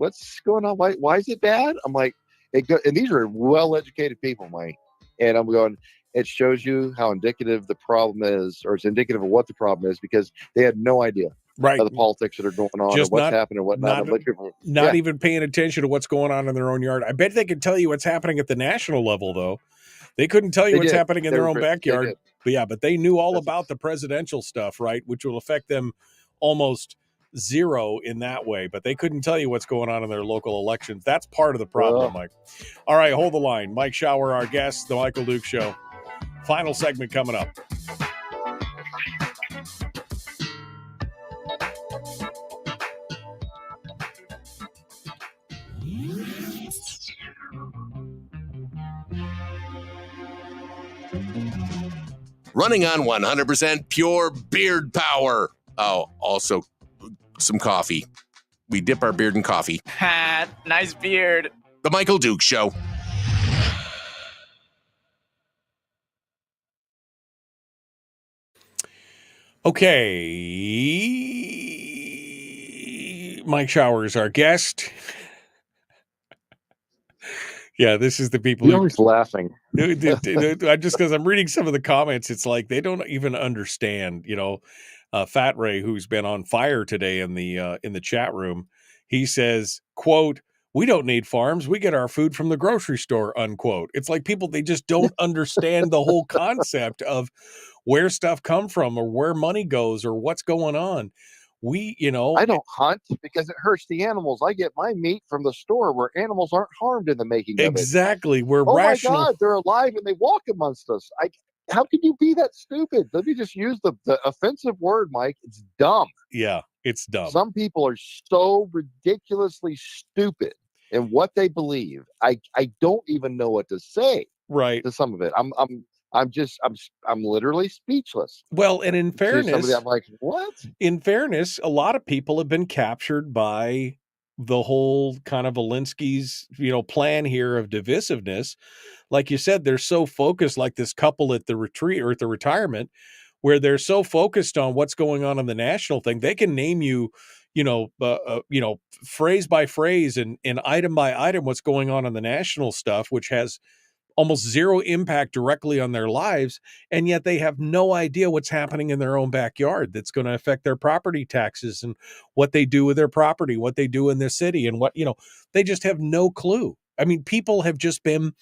Speaker 8: going on? Why is it bad? I'm like, and these are well-educated people, Mike. And I'm going, it shows you how indicative the problem is, or it's indicative of what the problem is, because they had no idea
Speaker 7: Right.
Speaker 8: of the politics that are going on,
Speaker 7: Just
Speaker 8: or what's happening and whatnot.
Speaker 7: Not even paying attention to what's going on in their own yard. I bet they could tell you what's happening at the national level, though. They couldn't tell you what's happening in their own backyard. But they knew all about the presidential stuff, right? Which will affect them almost zero in that way. But they couldn't tell you what's going on in their local elections. That's part of the problem, Mike. All right, hold the line. Mike Shower, our guest, The Michael Duke Show. Final segment coming up.
Speaker 1: Running on 100% pure beard power. Oh, also some coffee. We dip our beard in coffee.
Speaker 9: Ha, nice beard.
Speaker 1: The Michael Duke Show.
Speaker 7: Okay. Mike Shower is our guest. Yeah, this is the people
Speaker 8: who's always laughing.
Speaker 7: Just because I'm reading some of the comments, it's like they don't even understand. Fat Ray, who's been on fire today in the chat room, he says, "quote We don't need farms; we get our food from the grocery store." Unquote. It's like they just don't understand the whole concept of where stuff come from, or where money goes, or what's going on.
Speaker 8: I don't hunt because it hurts the animals. I get my meat from the store where animals aren't harmed in the making of it.
Speaker 7: Exactly. We're rational.
Speaker 8: My God, they're alive and they walk amongst us. How can you be that stupid? Let me just use the offensive word, Mike. It's dumb.
Speaker 7: Yeah, it's dumb.
Speaker 8: Some people are so ridiculously stupid in what they believe. I don't even know what to say.
Speaker 7: Right.
Speaker 8: To some of it. I'm literally speechless.
Speaker 7: Well, and in fairness,
Speaker 8: I'm like, what?
Speaker 7: In fairness, a lot of people have been captured by the whole kind of Alinsky's, plan here of divisiveness. Like you said, they're so focused, like this couple at the retreat or at the retirement, where they're so focused on what's going on in the national thing, they can name you, phrase by phrase and item by item what's going on in the national stuff, which has almost zero impact directly on their lives, and yet they have no idea what's happening in their own backyard that's going to affect their property taxes and what they do with their property, what they do in their city, and they just have no clue. I mean, people have just been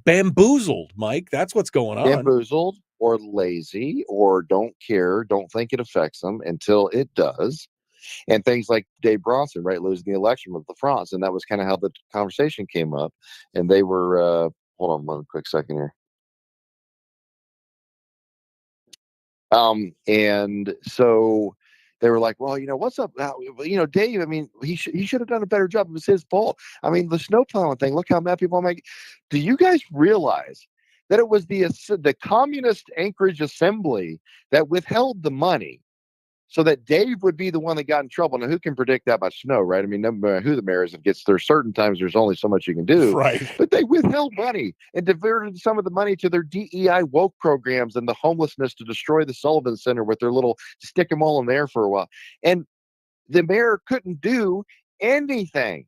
Speaker 7: bamboozled, Mike. That's what's going on.
Speaker 8: Bamboozled, or lazy, or don't care, don't think it affects them until it does. And things like Dave Bronson, right, losing the election with the France, and that was kind of how the conversation came up. And they were hold on one quick second here. And so they were like, well, what's up? Dave, I mean, he should have done a better job. It was his fault. I mean, the snow plowing thing, look how mad people make. Do you guys realize that it was the Communist Anchorage Assembly that withheld the money so that Dave would be the one that got in trouble? Now, who can predict that about snow, right? I mean, no matter who the mayor is, there's certain times there's only so much you can do.
Speaker 7: Right.
Speaker 8: But they withheld money and diverted some of the money to their DEI woke programs and the homelessness to destroy the Sullivan Center with their little stick them all in there for a while. And the mayor couldn't do anything.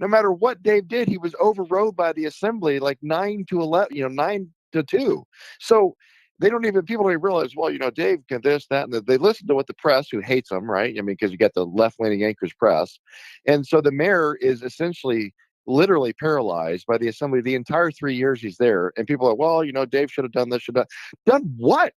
Speaker 8: No matter what Dave did, he was overrode by the assembly like 9 to 2. So people don't even realize, well, Dave can this, that, and they listen to what the press, who hates them, right? I mean, because you got the left-leaning Anchorage press. And so the mayor is essentially literally paralyzed by the assembly the entire 3 years he's there. And people are, well, Dave should have done this, done what?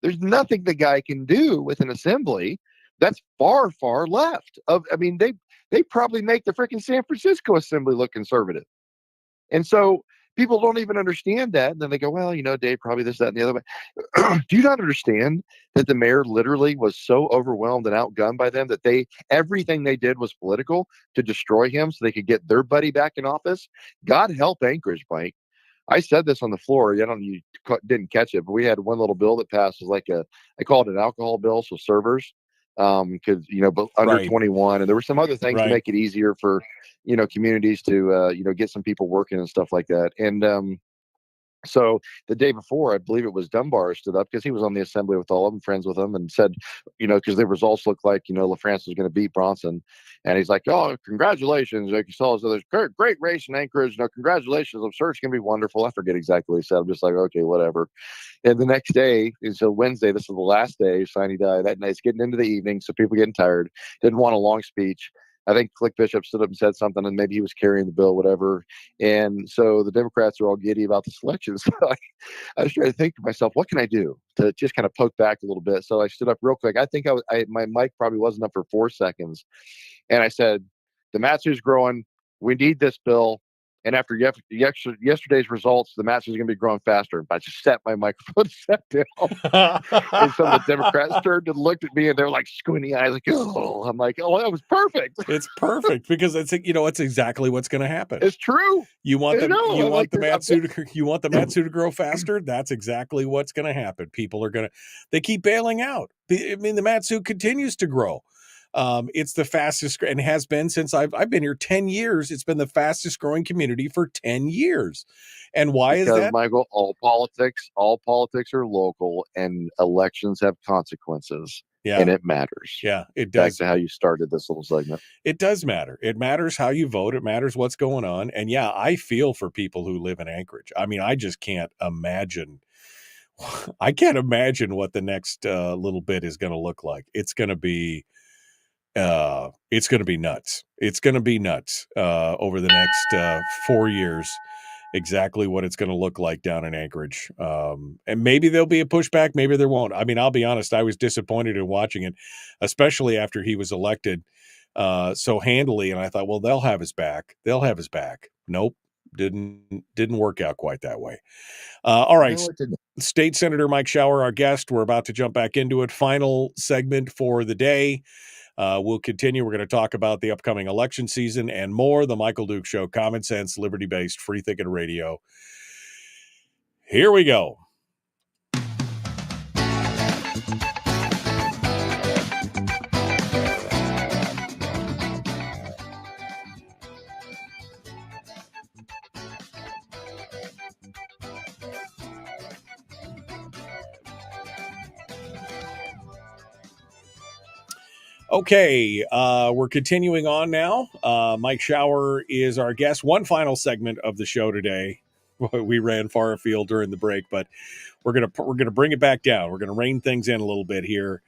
Speaker 8: There's nothing the guy can do with an assembly that's far, far left. They probably make the freaking San Francisco assembly look conservative. And so people don't even understand that. And then they go, well, Dave, probably this, that, and the other. Do you not understand that the mayor literally was so overwhelmed and outgunned by them that everything they did was political to destroy him so they could get their buddy back in office? God help Anchorage, Mike. I said this on the floor. You didn't catch it, but we had one little bill that passed. Was like I call it an alcohol bill, so servers, because but under 21, and there were some other things to make it easier for communities to get some people working and stuff like that. And so the day before, I believe it was Dunbar stood up because he was on the assembly with all of them, friends with them, and said, because the results looked like, LaFrance was going to beat Bronson. And he's like, oh, congratulations. Like you saw, so there's great race in Anchorage. Congratulations. I'm sure it's going to be wonderful. I forget exactly what he said. I'm just like, okay, whatever. And the next day, so Wednesday, this is the last day, Siney died that night. It's getting into the evening, so people getting tired. Didn't want a long speech. I think Click Bishop stood up and said something, and maybe he was carrying the bill, whatever. And so the Democrats are all giddy about the selection. So I was trying to think to myself, what can I do to just kind of poke back a little bit? So I stood up real quick. I think my mic probably wasn't up for 4 seconds. And I said, the Matsu's growing. We need this bill. And after yesterday's results, the Matsu's going to be growing faster. I just set my microphone set down. And some of the Democrats turned and looked at me, and they're like squinty eyes, like, oh. I'm like, oh, that was perfect.
Speaker 7: It's perfect because it's exactly what's going to happen.
Speaker 8: It's true.
Speaker 7: You want the Matsu to grow faster? That's exactly what's going to happen. People they keep bailing out. The Matsu continues to grow. It's the fastest and has been since I've been here 10 years. It's been the fastest growing community for 10 years. And why is that?
Speaker 8: Michael, all politics are local, and elections have consequences. Yeah. And it matters.
Speaker 7: Yeah, it does.
Speaker 8: Back to how you started this little segment.
Speaker 7: It does matter. It matters how you vote. It matters what's going on. And yeah, I feel for people who live in Anchorage. I mean, I just can't imagine. I can't imagine what the next little bit is going to look like. It's going to be nuts. It's going to be nuts over the next 4 years. Exactly what it's going to look like down in Anchorage. And maybe there'll be a pushback. Maybe there won't. I mean, I'll be honest. I was disappointed in watching it, especially after he was elected so handily. And I thought, well, they'll have his back. Nope. Didn't work out quite that way. All right. No, State Senator Mike Shower, our guest. We're about to jump back into it. Final segment for the day. We'll continue. We're going to talk about the upcoming election season and more. The Michael Duke Show, common sense, liberty-based, free-thinking radio. Here we go. Okay, we're continuing on now. Mike Shower is our guest. One final segment of the show today. We ran far afield during the break, but we're gonna bring it back down. We're gonna rein things in a little bit here.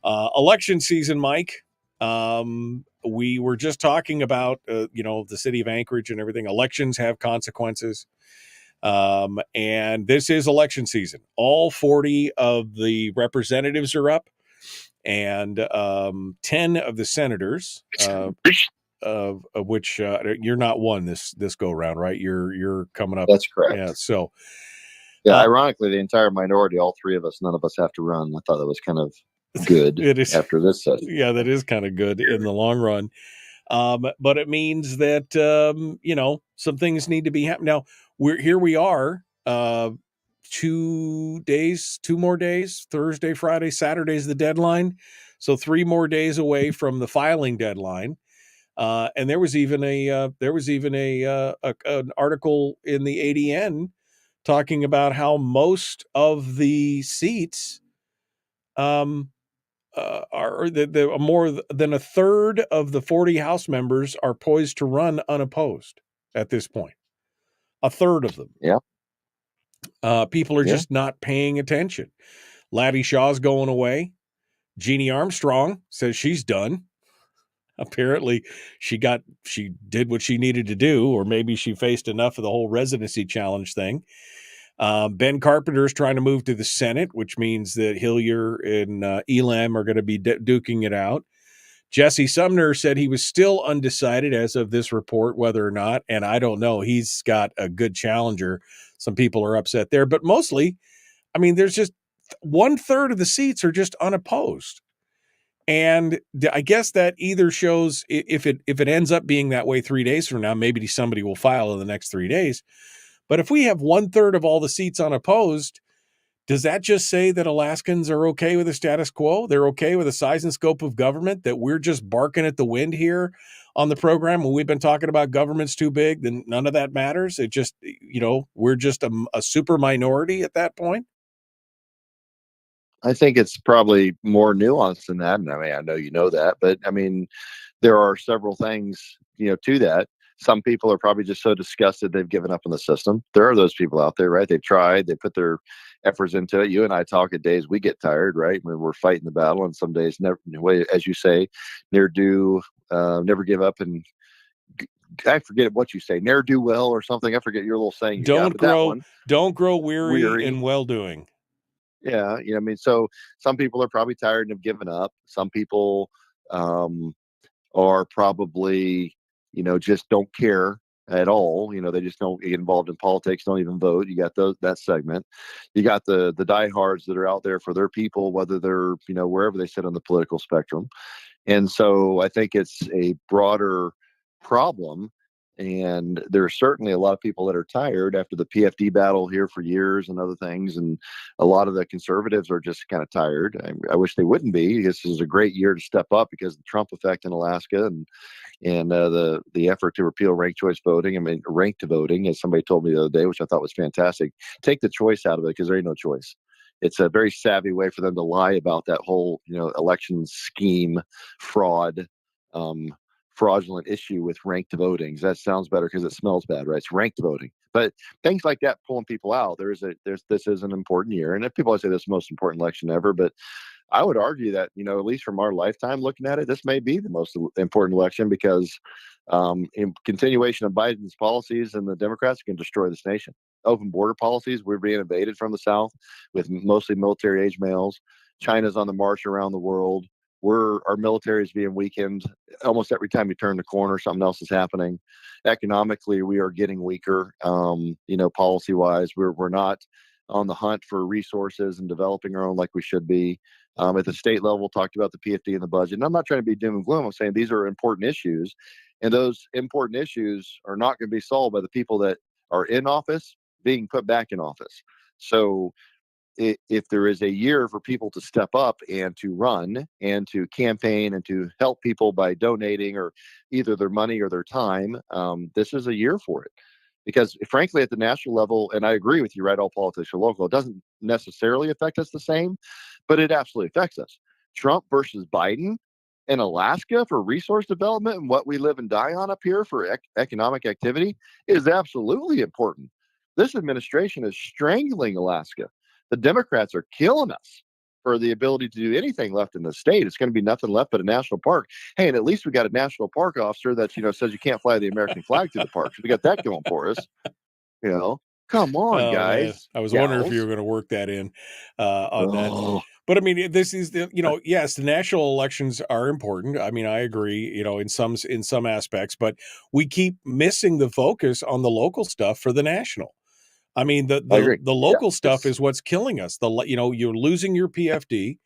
Speaker 7: Election season, Mike. We were just talking about the city of Anchorage and everything. Elections have consequences. And this is election season. All 40 of the representatives are up. And 10 of the senators, of which you're not one this go around, right? You're coming up.
Speaker 10: That's correct.
Speaker 7: Yeah. So,
Speaker 10: ironically, the entire minority, all three of us, none of us have to run. I thought that was kind of good.
Speaker 7: It is
Speaker 10: after this session.
Speaker 7: Yeah, that is kind of good in the long run. But it means that some things need to be happening. Now we are. 2 more days, Thursday, Friday, Saturday is the deadline. So 3 more days away from the filing deadline. And there was even an article in the ADN talking about how most of the seats are more than a third of the 40 House members are poised to run unopposed at this point. A third of them.
Speaker 10: Yeah.
Speaker 7: People are just not paying attention. Laddie Shaw's going away. Jeannie Armstrong says she's done. Apparently she did what she needed to do, or maybe she faced enough of the whole residency challenge thing. Ben Carpenter is trying to move to the Senate, which means that Hillier and Elam are going to be duking it out. Jesse Sumner said he was still undecided as of this report whether or not, and I don't know. He's got a good challenger. Some people are upset there, but mostly, I mean, there's just 1/3 of the seats are just unopposed. And I guess that either shows if it ends up being that way 3 days from now, maybe somebody will file in the next 3 days. But if we have 1/3 of all the seats unopposed, does that just say that Alaskans are okay with the status quo? They're okay with the size and scope of government, that we're just barking at the wind here on the program when we've been talking about government's too big, then none of that matters. It just, we're just a super minority at that point.
Speaker 8: I think it's probably more nuanced than that. And I mean, I know you know that, but I mean, there are several things, to that. Some people are probably just so disgusted they've given up on the system. There are those people out there, right? They've tried, they put their efforts into it. You and I talk at days we get tired, right? When we're fighting the battle, and some days never, as you say, never give up, and I forget what you say, ne'er do well or something. I forget your little saying.
Speaker 7: Don't grow weary in well doing.
Speaker 8: Yeah, I mean, so some people are probably tired and have given up. Some people are probably, just don't care at all. They just don't get involved in politics, don't even vote. You got that segment. You got the diehards that are out there for their people, whether they're, wherever they sit on the political spectrum. And so I think it's a broader problem. And there are certainly a lot of people that are tired after the PFD battle here for years and other things. And a lot of the conservatives are just kind of tired. I wish they wouldn't be. This is a great year to step up because of the Trump effect in Alaska and the effort to repeal ranked choice voting. I mean, ranked voting, as somebody told me the other day, which I thought was fantastic. Take the choice out of it because there ain't no choice. It's a very savvy way for them to lie about that whole, election scheme, fraudulent issue with ranked voting. That sounds better because it smells bad, right? It's ranked voting. But things like that, pulling people out, this is an important year. And if people always say this is the most important election ever, but I would argue that, at least from our lifetime looking at it, this may be the most important election because in continuation of Biden's policies and the Democrats can destroy this nation. Open border policies, we're being invaded from the South with mostly military age males. China's on the march around the world. Our military is being weakened. Almost every time you turn the corner, something else is happening. Economically, we are getting weaker. Policy-wise, we're not on the hunt for resources and developing our own like we should be. At the state level, talked about the PFD and the budget. And I'm not trying to be doom and gloom. I'm saying these are important issues, and those important issues are not going to be solved by the people that are in office being put back in office. So if there is a year for people to step up and to run and to campaign and to help people by donating or either their money or their time, this is a year for it. Because frankly, at the national level, and I agree with you, right, all politics are local, it doesn't necessarily affect us the same, but it absolutely affects us. Trump versus Biden in Alaska for resource development and what we live and die on up here for economic activity is absolutely important. This administration is strangling Alaska. The Democrats are killing us for the ability to do anything left in the state. It's going to be nothing left but a national park. Hey, and at least we got a national park officer that, says you can't fly the American flag through the park. So we got that going for us. Come on, guys.
Speaker 7: Man. I was wondering if you were going to work that in on that. But I mean, this is yes, the national elections are important. I mean, I agree, in some aspects, but we keep missing the focus on the local stuff for the national. I mean, the local stuff is what's killing us. You're losing your PFD.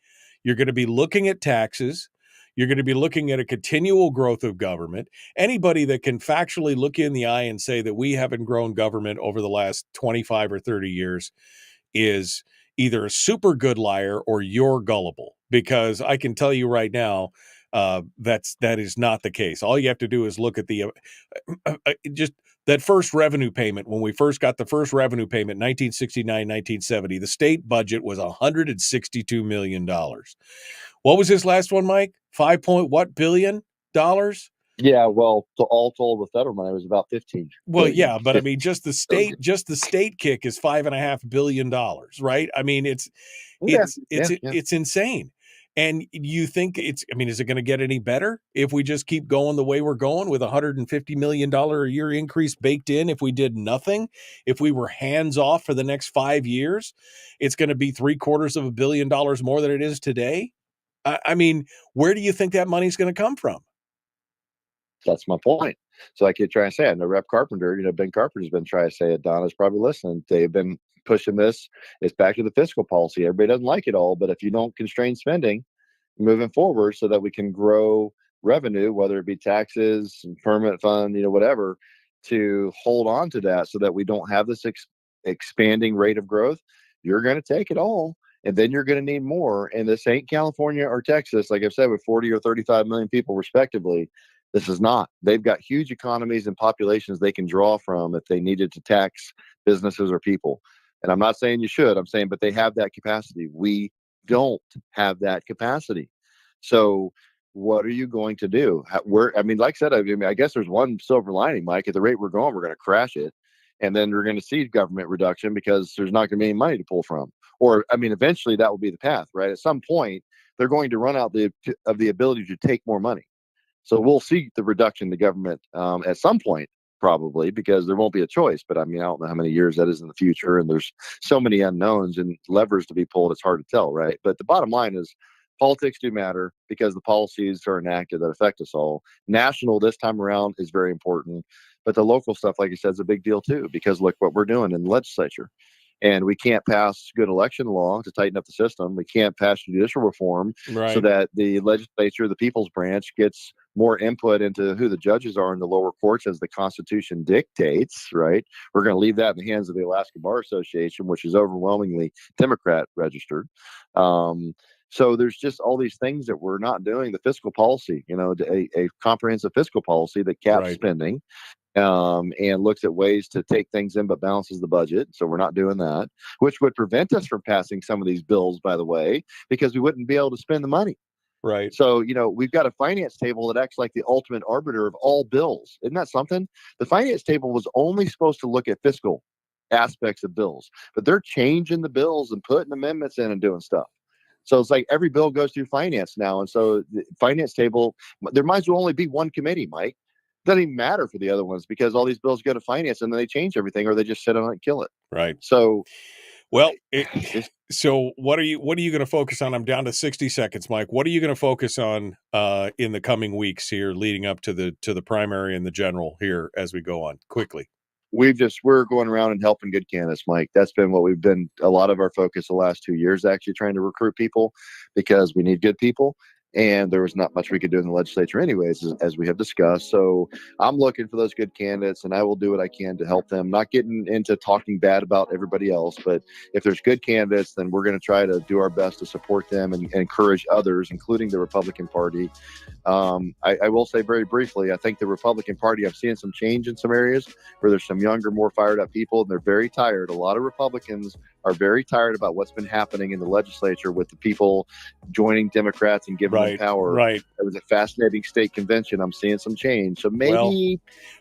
Speaker 7: You're going to be looking at taxes. You're going to be looking at a continual growth of government. Anybody that can factually look in the eye and say that we haven't grown government over the last 25 or 30 years is either a super good liar or you're gullible, because I can tell you right now, that is not the case. All you have to do is look at the just that first revenue payment. When we first got the first revenue payment, 1969, 1970, the state budget was $162 million. What was this last one, Mike? $5 billion?
Speaker 10: Yeah, well, all told with federal money, it was about 15.
Speaker 7: Well,
Speaker 10: billion.
Speaker 7: yeah, but I mean, just the state kick is $5.5 billion, right? I mean, it's insane. And you think is it going to get any better if we just keep going the way we're going with $150 million a year increase baked in? If we did nothing, if we were hands off for the next 5 years, it's going to be $750 million more than it is today. I mean, where do you think that money's going to come from?
Speaker 8: That's my point. So I keep trying to say, I know Rep Carpenter, Ben Carpenter's been trying to say it. Donna's probably listening. They've been pushing this. It's back to the fiscal policy. Everybody doesn't like it all, but if you don't constrain spending moving forward so that we can grow revenue, whether it be taxes, permanent fund, whatever, to hold on to that so that we don't have this expanding rate of growth, you're going to take it all. And then you're going to need more. And this ain't California or Texas, like I've said, with 40 or 35 million people respectively. This is not. They've got huge economies and populations they can draw from if they needed to tax businesses or people. And I'm not saying you should. I'm saying, but they have that capacity. We don't have that capacity. So what are you going to do? Like I said, I guess there's one silver lining, Mike. At the rate we're going, we're going to crash it. And then we're going to see government reduction because there's not going to be any money to pull from. Or, eventually that will be the path, right? At some point, they're going to run out of the ability to take more money. So we'll see the reduction in the government at some point, probably, because there won't be a choice. But I don't know how many years that is in the future. And there's so many unknowns and levers to be pulled. It's hard to tell, right? But the bottom line is politics do matter because the policies are enacted that affect us all. National this time around is very important. But the local stuff, like you said, is a big deal, too, because look what we're doing in the legislature. And we can't pass good election law to tighten up the system. We can't pass judicial reform so that the legislature, the people's branch, gets more input into who the judges are in the lower courts as the Constitution dictates, right? We're going to leave that in the hands of the Alaska Bar Association, which is overwhelmingly Democrat registered. So there's just all these things that we're not doing. The fiscal policy, a comprehensive fiscal policy that caps spending. And looks at ways to take things in but balances the budget. So we're not doing that, which would prevent us from passing some of these bills, by the way, because we wouldn't be able to spend the money.
Speaker 7: Right.
Speaker 8: So, we've got a finance table that acts like the ultimate arbiter of all bills. Isn't that something? The finance table was only supposed to look at fiscal aspects of bills, but they're changing the bills and putting amendments in and doing stuff. So it's like every bill goes through finance now. And so the finance table, there might as well only be one committee, Mike. Doesn't even matter for the other ones because all these bills go to finance and then they change everything or they just sit on it and kill it.
Speaker 7: Right.
Speaker 8: So,
Speaker 7: well, so what are you going to focus on? I'm down to 60 seconds, Mike. What are you going to focus on in the coming weeks here leading up to the primary and the general here as we go on quickly?
Speaker 8: We're going around and helping good candidates, Mike. That's been what we've been a lot of our focus the last 2 years, actually trying to recruit people because we need good people. And there was not much we could do in the legislature anyways, as we have discussed. So I'm looking for those good candidates, and I will do what I can to help them. Not getting into talking bad about everybody else, but if there's good candidates, then we're going to try to do our best to support them and encourage others, including the Republican Party. I will say very briefly, I think the Republican Party, I'm seeing some change in some areas where there's some younger, more fired up people, and they're very tired. A lot of Republicans are very tired about what's been happening in the legislature with the people joining Democrats and giving them power.
Speaker 7: Right.
Speaker 8: It was a fascinating state convention. I'm seeing some change. So maybe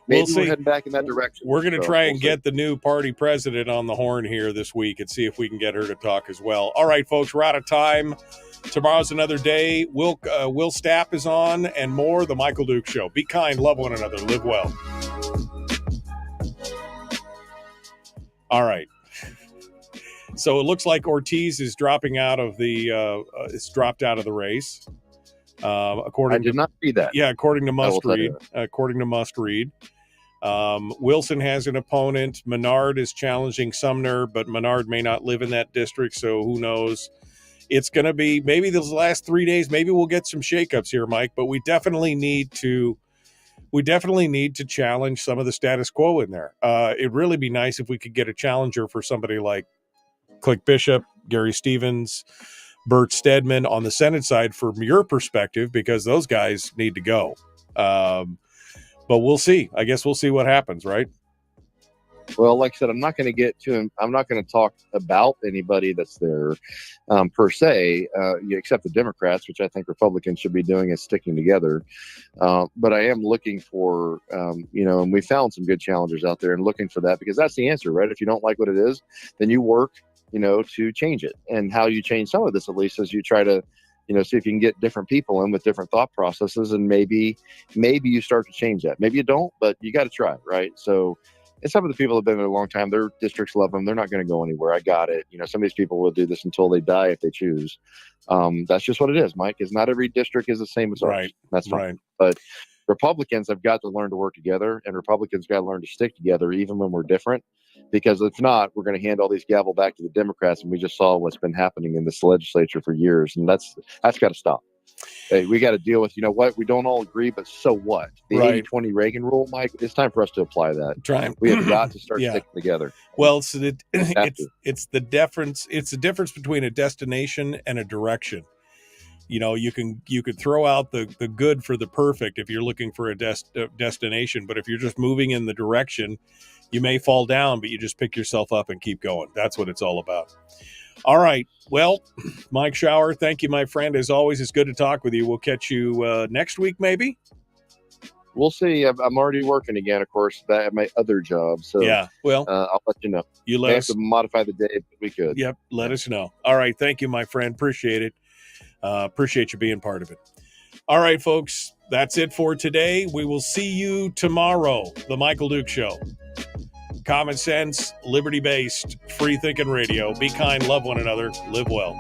Speaker 8: we're heading back in that direction.
Speaker 7: We're going to try and get the new party president on the horn here this week and see if we can get her to talk as well. All right, folks, we're out of time. Tomorrow's another day. Will Stapp is on and more. The Michael Duke Show. Be kind, love one another, live well. All right. So it looks like Ortiz is dropping out of it's dropped out of the race. I
Speaker 8: did not see that.
Speaker 7: Yeah, according to Must Read. Wilson has an opponent. Menard is challenging Sumner, but Menard may not live in that district, so who knows? It's going to be maybe those last 3 days. Maybe we'll get some shakeups here, Mike. But we definitely need to challenge some of the status quo in there. It'd really be nice if we could get a challenger for somebody like Click Bishop, Gary Stevens, Bert Stedman on the Senate side from your perspective, because those guys need to go. But we'll see. I guess we'll see what happens, right?
Speaker 8: Well, like I said, I'm not going to get to him. I'm not going to talk about anybody that's there per se, except the Democrats, which I think Republicans should be doing is sticking together. But I am looking for, and we found some good challengers out there and looking for that because that's the answer, right? If you don't like what it is, then you work, to change it. And how you change some of this, at least, is you try to, see if you can get different people in with different thought processes, and maybe you start to change that. Maybe you don't, but you got to try, right? So And some of the people have been there a long time. Their districts love them. They're not going to go anywhere. I got it. Some of these people will do this until they die if they choose. That's just what it is, Mike. Is not every district is the same as ours.
Speaker 7: Right.
Speaker 8: That's fine.
Speaker 7: Right.
Speaker 8: But Republicans have got to learn to work together, and Republicans got to learn to stick together, even when we're different. Because if not, we're going to hand all these gavel back to the Democrats, and we just saw what's been happening in this legislature for years, and that's got to stop. Hey, we got to deal with, what? We don't all agree, but so what? The
Speaker 7: Right.
Speaker 8: 80-20 Reagan rule, Mike, it's time for us to apply that. We have got to start sticking together.
Speaker 7: Well, so it's the difference. It's the difference between a destination and a direction. You could throw out the good for the perfect if you're looking for a destination, but if you're just moving in the direction, you may fall down, but you just pick yourself up and keep going. That's what it's all about. All right. Well, Mike Shower, thank you, my friend. As always, it's good to talk with you. We'll catch you next week, maybe.
Speaker 8: We'll see. I'm already working again, of course, at my other job. So
Speaker 7: yeah, well,
Speaker 8: I'll let you know.
Speaker 7: You
Speaker 8: have to modify the day if we could.
Speaker 7: Yep. Let us know. All right. Thank you, my friend. Appreciate it. Appreciate you being part of it. All right, folks. That's it for today. We will see you tomorrow. The Michael Duke Show. Common sense, liberty-based, free-thinking radio. Be kind, love one another, live well.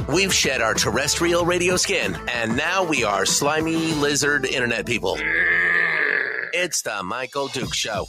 Speaker 1: We've shed our terrestrial radio skin, and now we are slimy lizard internet people. It's the Michael Duke Show.